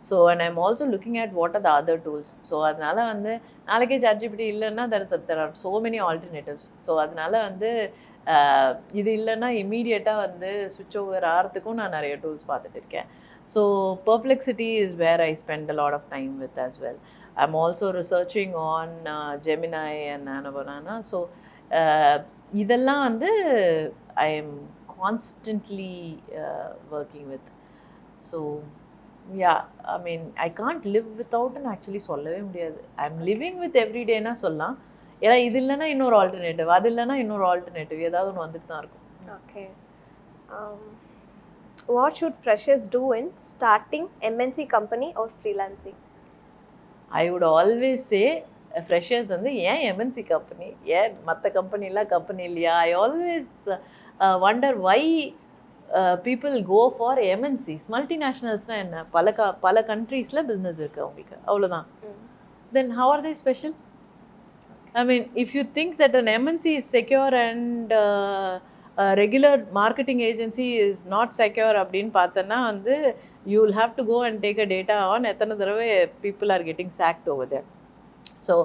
So and I'm also looking at what are the other tools. So அதனால் வந்து நாளைக்கே ChatGPT இல்லைன்னா there are so many alternatives. So அதனால் வந்து இது இல்லைன்னா இம்மீடியட்டாக வந்து ஸ்விட்ச் ஓவர் ஆகிறதுக்கும் நான் நிறைய டூல்ஸ் பார்த்துட்டு இருக்கேன். So Perplexity is where I spend a lot of time with as well. I'm also researching on Gemini and Nano Banana. So இதெல்லாம் வந்து I am constantly working with. So yeah, I mean I can't live without and actually சொல்லவே முடியாது. I'm living with every day னா சொல்லலாம். ஏன்னா இது இல்லைன்னா இன்னொரு ஆல்டர்னேட்டிவ், அது இல்லைன்னா இன்னொரு ஆல்டர்னேட்டிவ், ஏதாவது ஒன்று வந்துட்டு தான் இருக்கும். Okay. What should freshers do in starting MNC company or freelancing? I would always say freshers வந்து ஏன் MNC கம்பெனி, ஏன் மற்ற கம்பெனிலாம் கம்பெனி இல்லையா? I always wonder why people go for MNCs. மல்டிநேஷ்னல்ஸ்னால் என்ன? பல கண்ட்ரீஸில் பிஸ்னஸ் இருக்குது அவங்களுக்கு, அவ்வளோதான். Then how are they special? I mean, if you think that an MNC is secure and a regular marketing agency is not secure அப்படின்னு பார்த்தோன்னா வந்து you will have to go and take a data on எத்தனை தடவை people are getting sacked over there. So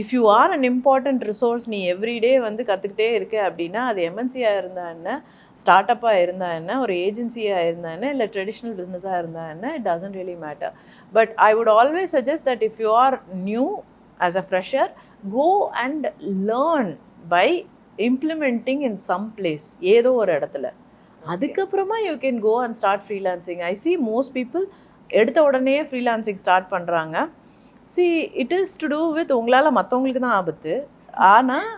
if you R an important resource, நீ எவ்ரிடே வந்து கற்றுக்கிட்டே இருக்க அப்படின்னா அது எம்என்சியாக இருந்தா என்ன, ஸ்டார்ட் அப்பாக இருந்தா என்ன, ஒரு ஏஜென்சியாக இருந்தா என்ன, இல்லை ட்ரெடிஷ்னல் பிஸ்னஸாக இருந்தா என்ன, it doesn't really matter. But I would always suggest that if you are new as a fresher, go and learn by implementing in some place, ஏதோ ஒரு இடத்துல. அதுக்கப்புறமா you can go and start freelancing. I see most people எடுத்த உடனே ஃப்ரீலான்சிங் ஸ்டார்ட் பண்ணுறாங்க. See, it is to do with உங்களால் மற்றவங்களுக்கு தான் ஆபத்து. ஆனால்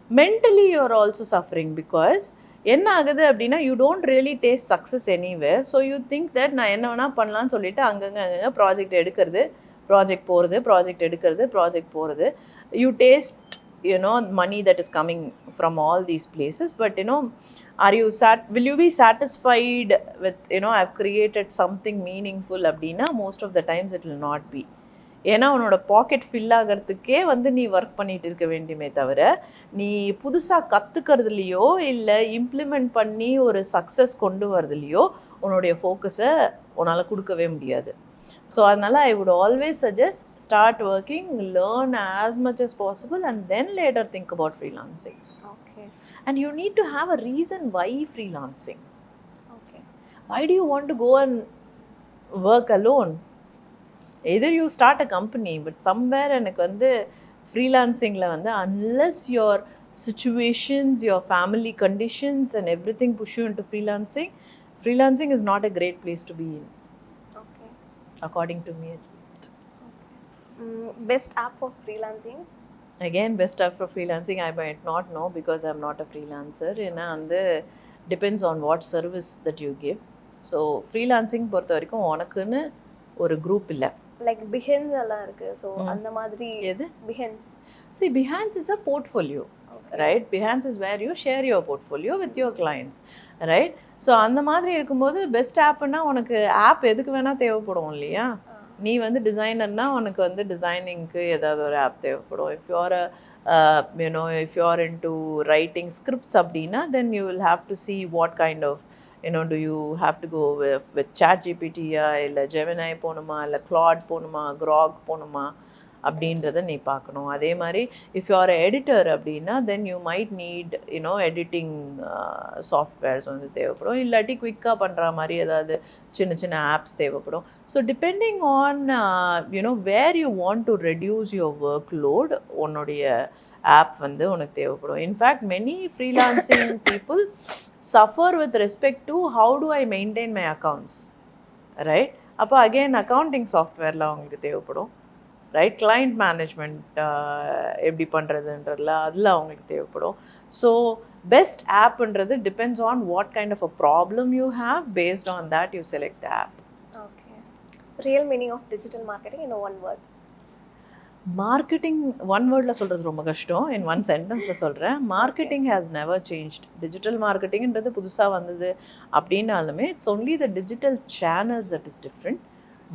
mentally you're also suffering because என்ன ஆகுது அப்படின்னா you don't really taste success anywhere. So you think that நான் என்ன வேணால் பண்ணலான்னு சொல்லிட்டு அங்கங்கே ப்ராஜெக்ட் எடுக்கிறது, ப்ராஜெக்ட் போகிறது, ப்ராஜெக்ட் எடுக்கிறது, ப்ராஜெக்ட் போகிறது. You taste money that is coming from all these places, but will you be satisfied with I've created something meaningful அப்படின்னா most of the times it will not be. ஏன்னா உன்னோட பாக்கெட் ஃபில் ஆகிறதுக்கே நீ ஒர்க் பண்ணிட்டு இருக்க வேண்டியமே தவிர நீ புதுசாக கற்றுக்கிறதுலையோ இல்லை இம்ப்ளிமெண்ட் பண்ணி ஒரு சக்ஸஸ் கொண்டு வரதுலையோ உன்னுடைய ஃபோக்கஸை உன்னால் கொடுக்கவே முடியாது. ஸோ அதனால் I would always suggest start working, learn as much as possible and then later think about freelancing. Okay. And you need to have a reason why freelancing. Okay. Why do you want to go and work alone? Either you start a company, but somewhere எனக்கு freelancingல unless your situations, your family conditions and everything push you into freelancing is not a great place to be in. Okay. According to me at least. Okay. Best app for freelancing? Again, best app for freelancing I might not know because I'm not a freelancer. ஏன்னா depends on what service that you give. So freelancing பொறுத்த வரைக்கும் உனக்குன்னு ஒரு குரூப் இல்லை. லைக் Behance எல்லாம் இருக்கு. ஸோ அந்த மாதிரி எது Behance? See, Behance is a portfolio. Okay. Right? Behance is where you share your portfolio with your clients. Right? So அந்த மாதிரி இருக்கும்போது பெஸ்ட் ஆப்னா உனக்கு ஆப் எதுக்கு வேணால் தேவைப்படும் இல்லையா? நீ டிசைனர்னா உனக்கு டிசைனிங்க்கு ஏதாவது ஒரு ஆப் தேவைப்படும். If you're into writing scripts அப்படின்னா then you will have to see what kind of do you have to go with ChatGPT இல்லை Gemini போகணுமா இல்லை Claude போகணுமா Grok போகணுமா அப்படின்றத நீ பார்க்கணும். அதே மாதிரி இஃப் யூ ஆர் எடிட்டர் அப்படின்னா then you might need editing softwares தேவைப்படும். இல்லாட்டி குயிக்காக பண்ணுற மாதிரி ஏதாவது சின்ன சின்ன ஆப்ஸ் தேவைப்படும். So depending on where you want to reduce your work load உன்னுடைய ஆப் உனக்கு தேவைப்படும். In fact many freelancing people suffer with respect to how do I maintain my accounts, right? அப்போ அகெயின் அக்கௌண்டிங் சாஃப்ட்வேரில் அவங்களுக்கு தேவைப்படும், ரைட்? கிளைண்ட் மேனேஜ்மெண்ட் எப்படி பண்ணுறதுன்றதுல அதில் அவங்களுக்கு தேவைப்படும். ஸோ பெஸ்ட் ஆப்ன்றது depends on what kind of a problem you have. Based on that you select the app. Okay. Real meaning of digital marketing in one word. Marketing one வேர்டில் சொல்கிறது ரொம்ப கஷ்டம். இன் ஒன் சென்டென்ஸில் சொல்கிறேன். Marketing has never changed. Digital மார்க்கெட்டிங்கிறது புதுசாக வந்தது அப்படின்னாலுமே it's only the digital channels that is different.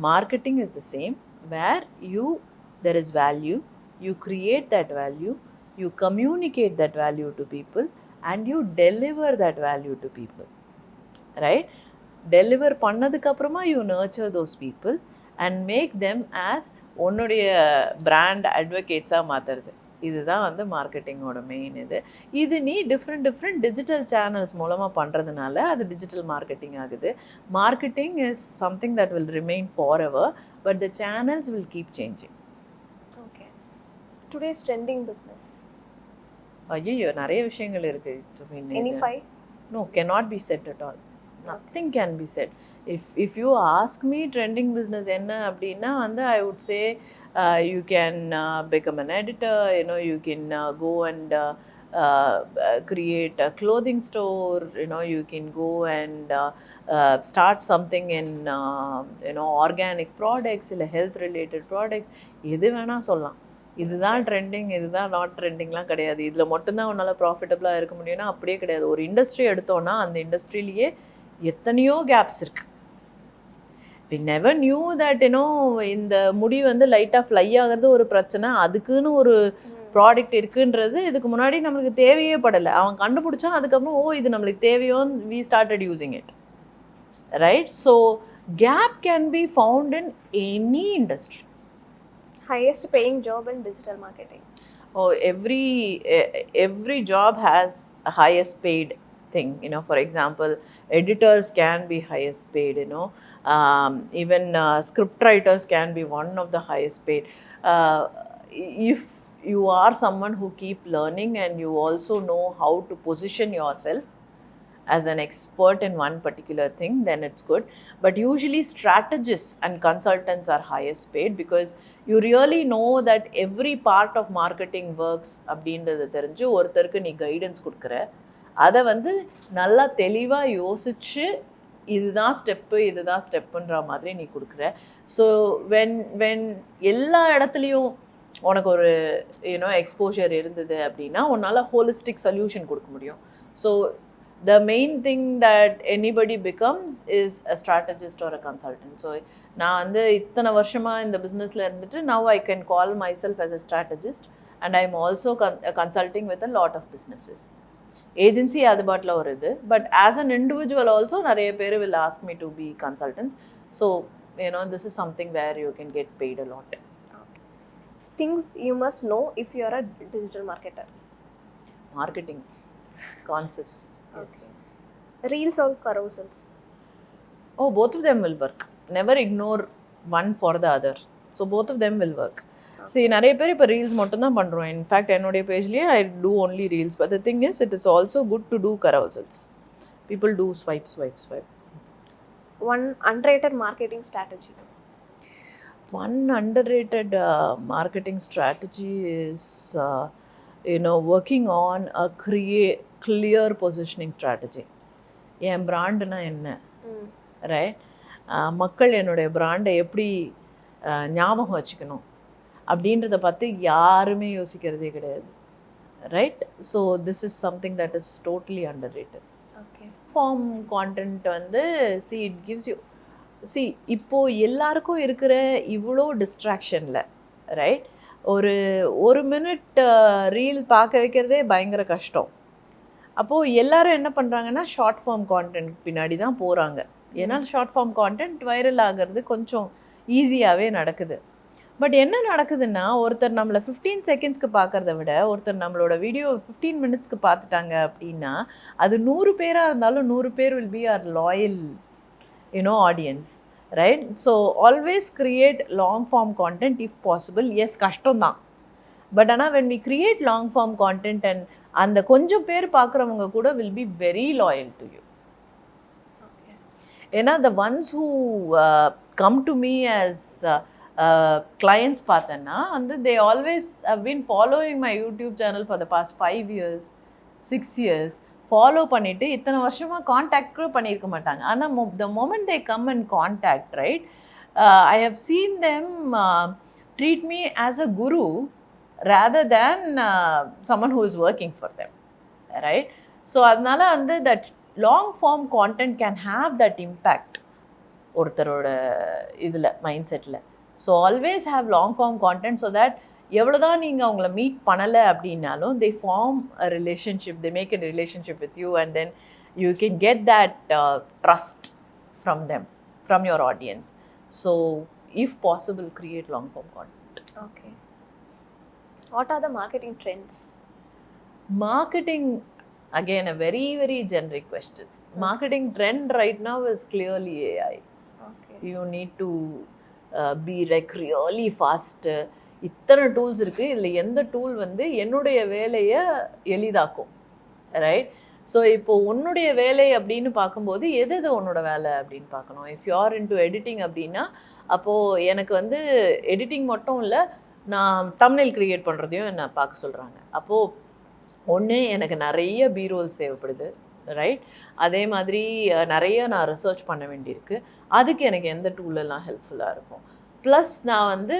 Marketing is the same, where there is value, you create that value, you communicate that value to people and you deliver that value to people, right? Deliver பண்ணதுக்கு அப்புறமா you nurture those people and make them as உன்னுடைய பிராண்ட் அட்வொகேட்ஸாக மாற்றுறது. இதுதான் மார்க்கெட்டிங்கோட மெயின். இது நீ டிஃப்ரெண்ட் டிஜிட்டல் சேனல்ஸ் மூலமாக பண்ணுறதுனால அது டிஜிட்டல் மார்க்கெட்டிங் ஆகுது. Marketing is something that will remain forever, but the channels will keep changing. Okay. Today's trending business. ஐயோ நிறைய விஷயங்கள் இருக்குது. Any five? No, cannot be said at all. Nothing can be said. If you ask me trending business enna அப்படின்னா I would say you can become an editor, you can go and create a clothing store, you can go and start something in organic products இல்லை health related products. எது வேணா சொல்லலாம். இதுதான் ட்ரெண்டிங், இதுதான் நாட் ட்ரெண்டிங்லாம் கிடையாது. இதில் மட்டும்தான் உன்னால் ப்ராஃபிட்டபுளாக இருக்க முடியும்னா அப்படியே கிடையாது. ஒரு இண்டஸ்ட்ரி எடுத்தோன்னா அந்த இண்டஸ்ட்ரியிலேயே எத்தனையோ கேப்ஸ் இருக்குது. வி நெவர் நியூ தட் இந்த முடி லைட்டாக ஃப்ளை ஆகிறது ஒரு பிரச்சனை, அதுக்குன்னு ஒரு ப்ராடக்ட் இருக்குன்றது இதுக்கு முன்னாடி நம்மளுக்கு தேவையே படலை. அவன் கண்டுபிடிச்சான், அதுக்கப்புறம் இது நம்மளுக்கு தேவையோன்னு we started using it, right? So gap can be found in any industry. Highest paying job in digital marketing? Oh, every job has a highest paid thing. For example, editors can be highest paid. Even script writers can be one of the highest paid. If you are someone who keep learning and you also know how to position yourself, as an expert in one particular thing, then it's good. But usually strategists and consultants are highest paid because you really know that every part of marketing works அப்படின்றது தெரிஞ்சு ஒருத்தருக்கு நீ கைடன்ஸ் கொடுக்குற, அதை வந்து நல்லா தெளிவாக யோசிச்சு இதுதான் ஸ்டெப்புன்ற மாதிரி நீ கொடுக்குற. ஸோ வென் எல்லா இடத்துலையும் உனக்கு ஒரு எக்ஸ்போஷர் இருந்தது அப்படின்னா உன்னால் ஹோலிஸ்டிக் சொல்யூஷன் கொடுக்க முடியும். So the main thing that anybody becomes is a strategist or a consultant. So நான் வந்து இத்தனை வருஷமாக இந்த பிஸ்னஸில் இருந்துட்டு now I can call myself as a strategist and I'm also consulting with a lot of businesses. Agency அது பாட்டில் ஒரு இது, but as an individual also நிறைய பேர் will ask me to be consultants. So this is something where you can get paid a lot. Things you must know if you are a digital marketer. Marketing concepts. Yes. Okay. Reels or carousels? Oh, both of them will work. Never ignore one for the other. So both of them will work. Okay. See, நிறைய பேர் இப்போ ரீல்ஸ் மட்டும் தான் பண்ணுறோம். இன்ஃபேக்ட் என்னுடைய பேஜ்லேயே I do only reels. But the thing is, it is also good to do carousels. People do swipe. One underrated marketing strategy. One underrated marketing strategy is working on a clear positioning strategy. என் பிராண்டுனா என்ன, ரைட்? மக்கள் என்னுடைய பிராண்டை எப்படி ஞாபகம் வச்சுக்கணும் அப்படின்றத பற்றி யாருமே யோசிக்கிறதே கிடையாது, right? So this is something that is totally underrated. Okay. Form content வந்து இட் கிவ்ஸ் யூ இப்போது எல்லாருக்கும் இருக்கிற இவ்வளோ டிஸ்ட்ராக்ஷனில், ரைட், ஒரு மினிட் ரீல் பார்க்க வைக்கிறதே பயங்கர கஷ்டம். அப்போது எல்லாரும் என்ன பண்ணுறாங்கன்னா ஷார்ட் ஃபார்ம் கான்டென்ட் பின்னாடி தான் போகிறாங்க. ஏன்னா ஷார்ட் ஃபார்ம் கான்டென்ட் வைரல் ஆகிறது கொஞ்சம் ஈஸியாகவே நடக்குது. பட் என்ன நடக்குதுன்னா, ஒருத்தர் நம்மளை 15 செகண்ட்ஸ்க்கு பார்க்குறத விட ஒருத்தர் நம்மளோட வீடியோ 15 மினிட்ஸ்க்கு பார்த்துட்டாங்க அப்படின்னா அது 100 பேராக இருந்தாலும் 100 பேர் will be our loyal audience, right? So always create long form content if possible. Yes, கஷ்டம் தான். பட் ஆனால் when we create long form content and அந்த கொஞ்சம் பேர் பார்க்குறவங்க கூட will be very loyal to you. ஏன்னா the ones who come to me as clients பார்த்தேன்னா வந்து they always have been following my YouTube channel for the past 5 years, 6 years. Follow பண்ணிவிட்டு இத்தனை வருஷமாக காண்டாக்ட் கூட பண்ணியிருக்க மாட்டாங்க. ஆனால் the moment they come and contact, right, I have seen them treat me as a guru rather than someone who is working for them, right? So அதனால வந்து that long form content can have that impact ஒருத்தரோட இதில் mind settle. So always have long form content so that எவ்வளோதான் நீங்கள் அவங்கள மீட் பண்ணலை அப்படின்னாலும் they form a relationship, they make a relationship with you and then you can get that trust from them, from your audience. So if possible, create long form content. Okay. What are the marketing trends? Marketing, again, a very, very generic question. Marketing trend right now is clearly AI. Okay. You need to be like really fast. இத்தனை டூல்ஸ் இருக்குது, இதில் எந்த டூல் வந்து என்னுடைய வேலையை எளிதாக்கும், ரைட்? ஸோ இப்போது உன்னுடைய வேலை அப்படின்னு பார்க்கும்போது எது உன்னோட வேலை அப்படின்னு பார்க்கணும். If you R into editing அப்படின்னா அப்போது எனக்கு வந்து எடிட்டிங் மட்டும் இல்லை, நான் தம்ப்நெயில் க்ரியேட் பண்ணுறதையும் என்ன பார்க்க சொல்கிறாங்க. அப்போது ஒன்று எனக்கு நிறைய பீரோல்ஸ் தேவைப்படுது, ரைட்? அதே மாதிரி நிறைய நான் ரிசர்ச் பண்ண வேண்டியிருக்கு. அதுக்கு எனக்கு எந்த டூலெல்லாம் ஹெல்ப்ஃபுல்லாக இருக்கும். ப்ளஸ் நான் வந்து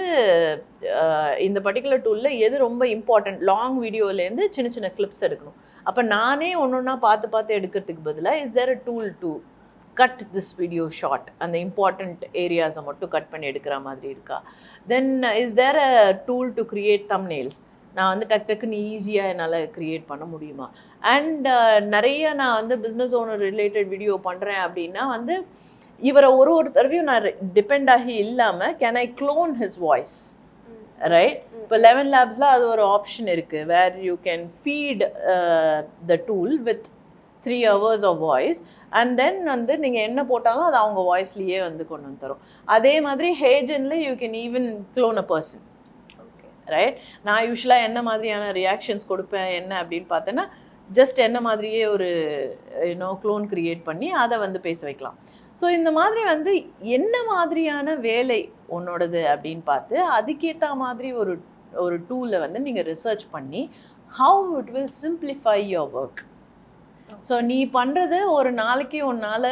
இந்த பர்டிகுலர் டூலில் எது ரொம்ப இம்பார்ட்டண்ட், லாங் வீடியோலேருந்து சின்ன சின்ன கிளிப்ஸ் எடுக்கணும். அப்போ நானே ஒன்றா பார்த்து எடுக்கிறதுக்கு பதிலாக is there a tool to cut this video short, அந்த இம்பார்ட்டண்ட் ஏரியாஸை மட்டும் கட் பண்ணி எடுக்கிற மாதிரி இருக்கா? Then is there a tool to create thumbnails, நான் வந்து டக்குன்னு ஈஸியாக என்னால் க்ரியேட் பண்ண முடியுமா? அண்ட் நிறைய நான் வந்து பிஸ்னஸ் ஓனர் ரிலேட்டட் வீடியோ பண்ணுறேன் அப்படின்னா வந்து இவரை ஒரு தடவையும் நான் டிபெண்ட் ஆகி இல்லாமல் can I clone his voice, right? இப்போ 11 Labsல அது ஒரு ஆப்ஷன் இருக்குது where you can feed the tool with 3 hours of voice and then வந்து நீங்கள் என்ன போட்டாலும் அது அவங்க வாய்ஸ்லேயே வந்து கொண்டு வந்து தரும். அதே மாதிரி ஹேஜனில் you can even clone a person, right? நான் யூஸ்வலாக என்ன மாதிரியான ரியாக்ஷன்ஸ் கொடுப்பேன் என்ன அப்படின்னு பார்த்தேன்னா ஜஸ்ட் என்ன மாதிரியே ஒரு க்ளோன் க்ரியேட் பண்ணி அதை வந்து பேச வைக்கலாம். ஸோ இந்த மாதிரி வந்து என்ன மாதிரியான வேலை உன்னோடது அப்படின்னு பார்த்து அதுக்கேற்ற மாதிரி ஒரு டூலை வந்து நீங்கள் ரிசர்ச் பண்ணி how it will simplify your work. So நீ பண்ணுறது ஒரு நாளைக்கு உன்னால்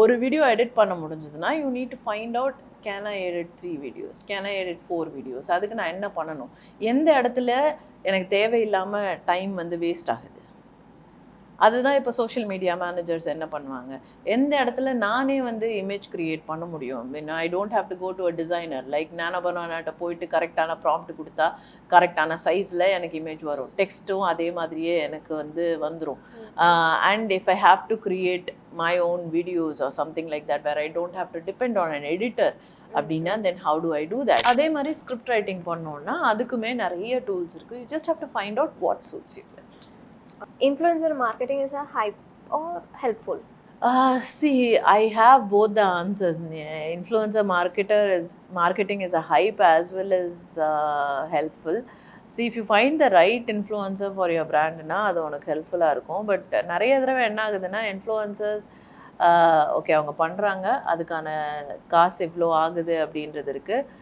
ஒரு வீடியோ எடிட் பண்ண முடிஞ்சதுன்னா you need to find out can I edit 3 videos, can I edit 4 videos, அதுக்கு நான் என்ன பண்ணணும், எந்த இடத்துல எனக்கு தேவையில்லாமல் டைம் வந்து வேஸ்ட் ஆகுது. அதுதான் இப்போ சோஷியல் மீடியா மேனேஜர்ஸ் என்ன பண்ணுவாங்க, எந்த இடத்துல நானே வந்து இமேஜ் க்ரியேட் பண்ண முடியும். I don't have to go to a designer. Like nano பனானாட்ட போயிட்டு கரெக்டான ப்ராம்ப்ட் கொடுத்தா கரெக்டான சைஸில் எனக்கு இமேஜ் வரும், டெக்ஸ்ட்டும் அதே மாதிரியே எனக்கு வந்து வந்துடும். And if I have to create my own videos or something like that where I don't have to depend on an editor அப்படின்னா then how do I do that. அதே மாதிரி ஸ்கிரிப்ட் ரைட்டிங் பண்ணோன்னா அதுக்குமே நிறைய டூல்ஸ் இருக்குது. You just have to find out what suits you best. Influencer marketing is a hype or helpful? See, I have both the answers. Influencer marketing is a hype as well as helpful. See, if you find the right influencer for your brand, அது உனக்கு ஹெல்ப்ஃபுல்லாக இருக்கும். பட் நிறைய தடவை என்ன ஆகுதுன்னா இன்ஃப்ளூயன்சர்ஸ் ஓகே அவங்க பண்ணுறாங்க, அதுக்கான காசு எவ்வளோ ஆகுது அப்படின்றது இருக்குது.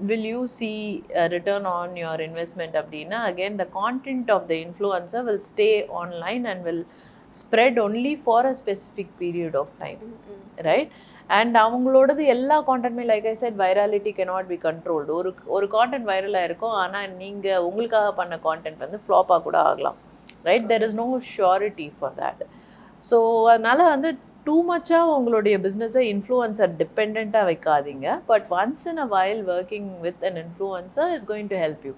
Will you see a return on your investment அப்படின்னா again the content of the influencer will stay online and will spread only for a specific period of time, right? And அவங்களோடது எல்லா கான்டென்ட்மே like I said virality cannot be controlled. ஒரு கான்டென்ட் வைரலாக இருக்கும், ஆனால் நீங்கள் உங்களுக்காக பண்ண கான்டென்ட் வந்து ஃப்ளாப்பாக கூட ஆகலாம், right? there is no surety for that. So அதனால் வந்து டூ மச்சாக உங்களுடைய பிஸ்னஸை இன்ஃப்ளூயன்சர் டிபெண்ட்டாக வைக்காதீங்க. But once in a while working with an influencer is going to help you.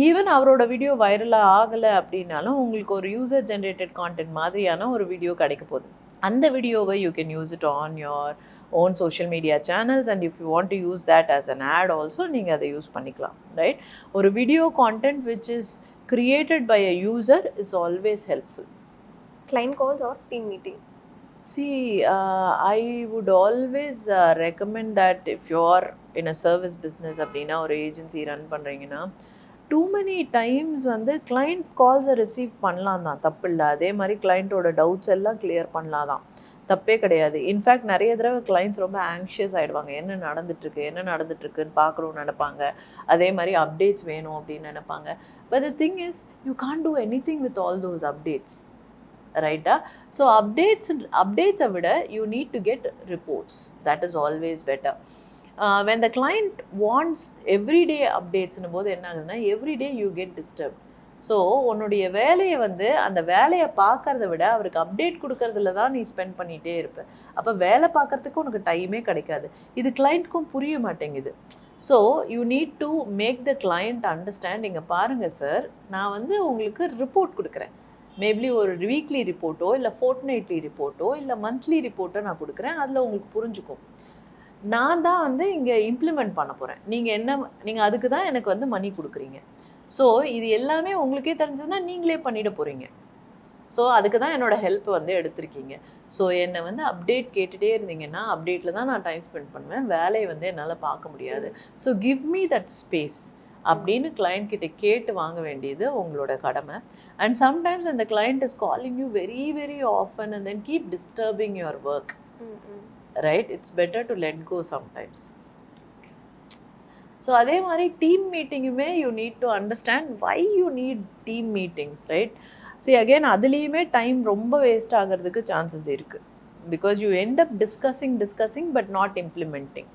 Even அவரோட வீடியோ வைரலாக ஆகலை அப்படின்னாலும் உங்களுக்கு ஒரு யூசர் ஜென்ரேட்டட் கான்டென்ட் மாதிரியான ஒரு வீடியோ கிடைக்க போகுது. அந்த வீடியோவை you can use it on your own social media channels and if you want to use that as an ad also நீங்கள் அதை யூஸ் பண்ணிக்கலாம், ரைட்? ஒரு video content which is created by a user is always helpful. Client calls or team meeting? See, I would always recommend that if you're in a service business அப்படின்னா ஒரு ஏஜென்சி ரன் பண்ணுறீங்கன்னா டூ மெனி டைம்ஸ் வந்து கிளைண்ட் கால்ஸை ரிசீவ் பண்ணலாம் தான், தப்பு இல்லை. அதே மாதிரி கிளைண்ட்டோட டவுட்ஸ் எல்லாம் கிளியர் பண்ணலாம் தான், தப்பே கிடையாது. இன்ஃபேக்ட் நிறைய தடவை கிளைண்ட்ஸ் ரொம்ப ஆங்ஷியஸ் ஆகிடுவாங்க, என்ன நடந்துட்டுருக்குன்னு பார்க்கணும்னு நினைப்பாங்க. அதே மாதிரி அப்டேட்ஸ் வேணும் அப்படின்னு நினைப்பாங்க. But the thing is you can't do any thing with all those updates, ரைட்டா? ஸோ அப்டேட்ஸை விட you need to get reports. That is always better. when the client wants everyday அப்டேட்ஸ்னும் போது என்ன ஆகுதுன்னா everyday you get disturb. So உன்னுடைய வேலையை வந்து அந்த வேலையை பார்க்கறத விட அவருக்கு அப்டேட் கொடுக்கறதுல தான் நீ ஸ்பெண்ட் பண்ணிகிட்டே இருப்ப. அப்போ வேலை பார்க்குறதுக்கு உனக்கு டைமே கிடைக்காது. இது கிளைண்ட்க்கும் புரிய மாட்டேங்குது. So you need to make the client understand. இங்கே பாருங்கள் சார், நான் வந்து உங்களுக்கு ரிப்போர்ட் கொடுக்குறேன், மேபி ஒரு வீக்லி ரிப்போர்ட்டோ இல்லை ஃபோர்ட்நைட்லி ரிப்போர்ட்டோ இல்லை மந்த்லி ரிப்போர்ட்டோ நான் கொடுக்குறேன், அதில் உங்களுக்கு புரிஞ்சுக்கும். நான் தான் வந்து இங்கே இம்ப்ளிமெண்ட் பண்ண போகிறேன், நீங்கள் அதுக்கு தான் எனக்கு வந்து மணி கொடுக்குறீங்க. ஸோ இது எல்லாமே உங்களுக்கே தெரிஞ்சதுன்னா நீங்களே பண்ணிட போகிறீங்க. ஸோ அதுக்கு தான் என்னோடய ஹெல்ப் வந்து எடுத்திருக்கீங்க. ஸோ என்னை வந்து அப்டேட் கேட்டுகிட்டே இருந்தீங்கன்னா அப்டேட்டில் தான் நான் டைம் ஸ்பெண்ட் பண்ணுவேன், வேலையை வந்து என்னால் பார்க்க முடியாது. So give me that space அப்படின்னு கிளைண்ட் கிட்ட கேட்டு வாங்க வேண்டியது உங்களோட கடமை. அண்ட் சம்டைம்ஸ் அந்த client is calling you very very often and then keep disturbing your work, right? It's better to let go sometimes. So அதே மாதிரி டீம் மீட்டிங்குமே you need to understand why you need team meetings, right? See again அதுலேயுமே டைம் ரொம்ப வேஸ்ட் ஆகிறதுக்கு சான்சஸ் இருக்குது. Because you end up discussing but not implementing.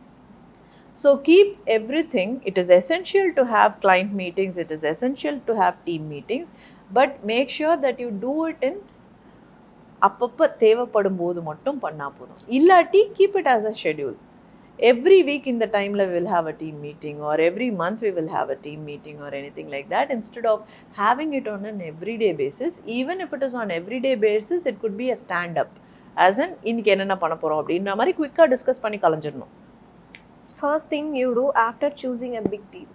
So keep everything. It is essential to have client meetings, it is essential to have team meetings, but make sure that you do it in அப்பப்போ தேவைப்படும் போது மட்டும் பண்ணால் போதும். இல்லாட்டி keep it as a schedule. Every week in the time we will have a team meeting, or every month we will have a team meeting or anything like that, instead of having it on an everyday basis. Even if it is on everyday basis, it could be a stand up as an இன்னைக்கு என்னென்ன பண்ண போகிறோம் அப்படின்ற மாதிரி குயிக்காக டிஸ்கஸ் பண்ணி கலைஞ்சிடணும். First thing you do after choosing a big deal?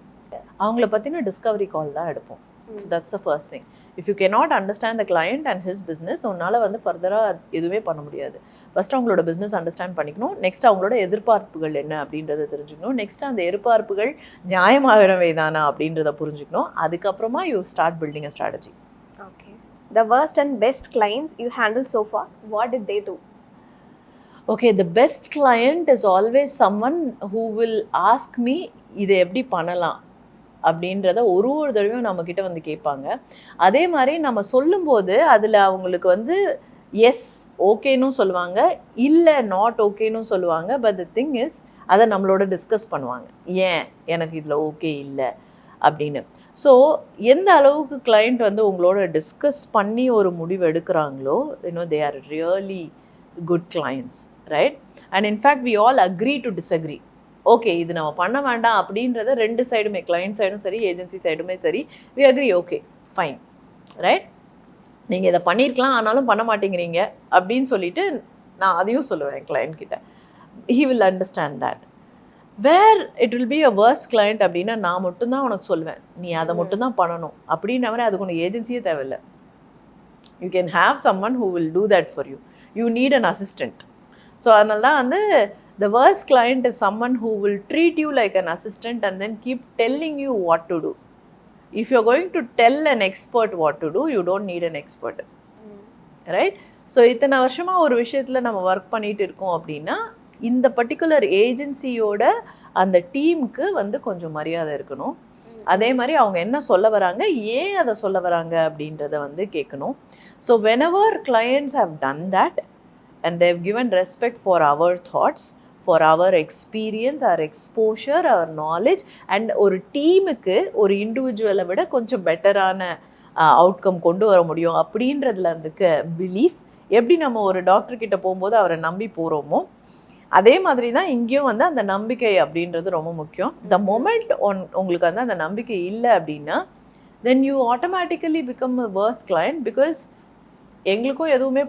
அவங்கள பற்றின டிஸ்கவரி கால் தான் எடுப்போம். So that's the first thing. If you cannot understand the client and his business, உன்னால் வந்து ஃபர்தராக எதுவுமே பண்ண முடியாது. ஃபஸ்ட்டு அவங்களோட பிஸ்னஸ் அண்டர்ஸ்டாண்ட் பண்ணிக்கணும். நெக்ஸ்ட் அவங்களோட எதிர்பார்ப்புகள் என்ன அப்படின்றத தெரிஞ்சுக்கணும். நெக்ஸ்ட் அந்த எதிர்பார்ப்புகள் நியாயமாகவே தானா அப்படின்றத புரிஞ்சுக்கணும். அதுக்கப்புறமா you start building a strategy. Okay. the worst and best clients you handled so far, what did they do? Okay, the best client is always someone who will ask me இதை எப்படி பண்ணலாம் அப்படின்றத ஒரு தடவையும் நம்மக்கிட்ட வந்து கேட்பாங்க. அதே மாதிரி நம்ம சொல்லும்போது அதில் அவங்களுக்கு வந்து எஸ் ஓகேன்னு சொல்லுவாங்க, இல்லை நாட் ஓகேன்னு சொல்லுவாங்க. பட் த திங் இஸ் அதை நம்மளோட டிஸ்கஸ் பண்ணுவாங்க, ஏன் எனக்கு இதில் ஓகே இல்லை அப்படின்னு. ஸோ எந்த அளவுக்கு கிளைண்ட் வந்து உங்களோட டிஸ்கஸ் பண்ணி ஒரு முடிவு எடுக்கிறாங்களோ, they are really good clients, right? And in fact we all agree to disagree. Okay, இது நம்ம பண்ண வேண்டாம் அப்படின்றத ரெண்டு சைடுமே, கிளைண்ட் சைடும் சரி ஏஜென்சி சைடுமே சரி, we agree, okay fine, right? நீங்கள் இதை பண்ணியிருக்கலாம் ஆனாலும் பண்ண மாட்டேங்கிறீங்க அப்படின்னு சொல்லிட்டு நான் அதையும் சொல்லுவேன் கிளைண்ட் கிட்ட. He will understand that. Where it will be a worst client அப்படின்னா நான் மட்டும்தான் உனக்கு சொல்லுவேன், நீ அதை மட்டும்தான் பண்ணணும் அப்படின்ற மாதிரி அதுக்கு உனக்கு ஏஜென்சியே தேவையில்லை. You can have someone who will do that for you. You need an assistant. So அதனால தான் வந்து the worst client is someone who will treat you like an assistant and then keep telling you what to do. If you're going to tell an expert what to do, you don't need an expert. Right? So இத்தனை வருஷமா ஒரு விஷயத்தில் நம்ம ஒர்க் பண்ணிட்டு இருக்கோம் அப்படின்னா இந்த பர்டிகுலர் ஏஜென்சியோட அந்த டீமுக்கு வந்து கொஞ்சம் மரியாதை இருக்கணும். அதே மாதிரி அவங்க என்ன சொல்ல வராங்க, ஏன் அதை சொல்ல வராங்க அப்படின்றத வந்து கேட்கணும். So whenever clients have done that and they've given respect for our thoughts, for our experience, our exposure, our knowledge, and ஒரு டீமுக்கு ஒரு இண்டிவிஜுவலை விட கொஞ்சம் பெட்டரான அவுட்கம் கொண்டு வர முடியும் அப்படின்றதுல அதுக்கு பிலீஃப். எப்படி நம்ம ஒரு டாக்டர்கிட்ட போகும்போது அவரை நம்பி போகிறோமோ அதே மாதிரி தான் இங்கேயும் வந்து அந்த நம்பிக்கை அப்படின்றது ரொம்ப முக்கியம். த மொமெண்ட் உங்களுக்கு வந்து அந்த நம்பிக்கை இல்லை அப்படின்னா then you automatically become a worst client. Because எங்களுக்கும் எதுவுமே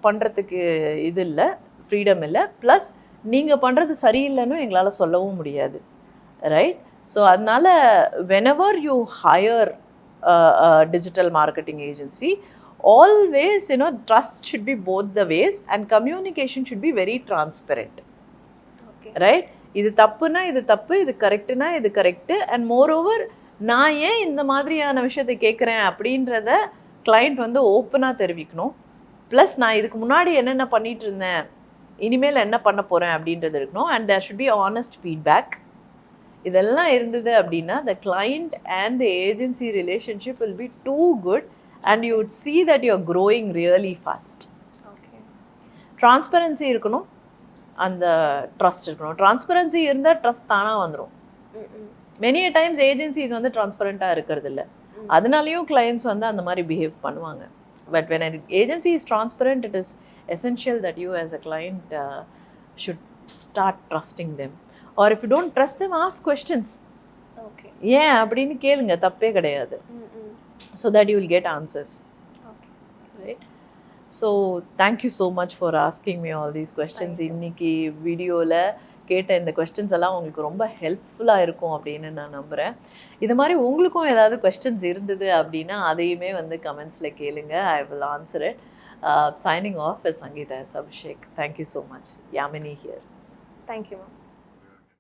பண்ணுறதுக்கு இது இல்லை, ஃப்ரீடம் இல்லை. ப்ளஸ் நீங்கள் பண்ணுறது சரியில்லைன்னு எங்களால் சொல்லவும் முடியாது, ரைட்? ஸோ அதனால் whenever you higher digital marketing agency, always trust should be both the ways and communication should be very transparent. Okay. Right? இது தப்புனா இது தப்பு, இது கரெக்டுனா இது கரெக்டு. அண்ட் மோரோவர் நான் ஏன் இந்த மாதிரியான விஷயத்தை கேட்குறேன் அப்படின்றத கிளைண்ட் வந்து ஓப்பனாக தெரிவிக்கணும். ப்ளஸ் நான் இதுக்கு முன்னாடி என்னென்ன பண்ணிகிட்டு இருந்தேன், இனிமேல் என்ன பண்ண போகிறேன் அப்படின்றது இருக்கணும். And there should be honest feedback. இதெல்லாம் இருந்தது அப்படின்னா the client and the agency relationship will be too good and you would see that you are growing really fast. Okay. Transparency இருக்கணும், அந்த ட்ரஸ்ட் இருக்கணும். ட்ரான்ஸ்பரன்சி இருந்தால் ட்ரஸ்ட் தானாக வந்துடும். மெனி டைம்ஸ் ஏஜென்சிஸ் வந்து ட்ரான்ஸ்பரண்ட்டாக இருக்கிறது இல்லை, அதனாலையும் கிளைண்ட்ஸ் வந்து அந்த மாதிரி பிஹேவ் பண்ணுவாங்க. But when an agency is transparent, it is essential that you as a client should start trusting them. Or if you don't trust them, ask questions. Okay. ஏன் அப்படின்னு கேளுங்க, தப்பே கிடையாது. So that you will get answers. Okay. Right? So thank you so much for asking me all these questions. இன்னைக்கு வீடியோவில் கேட்ட இந்த கொஸ்டின்ஸ் எல்லாம் உங்களுக்கு ரொம்ப ஹெல்ப்ஃபுல்லாக இருக்கும் அப்படின்னு நான் நம்புகிறேன். இது மாதிரி உங்களுக்கும் ஏதாவது கொஸ்டின்ஸ் இருந்தது அப்படின்னா அதையுமே வந்து கமெண்ட்ஸில் கேளுங்க. I will answer it. Signing off is Sangeeta S. Abhishek. Thank you so much. Yamini here. Thank you, ma'am.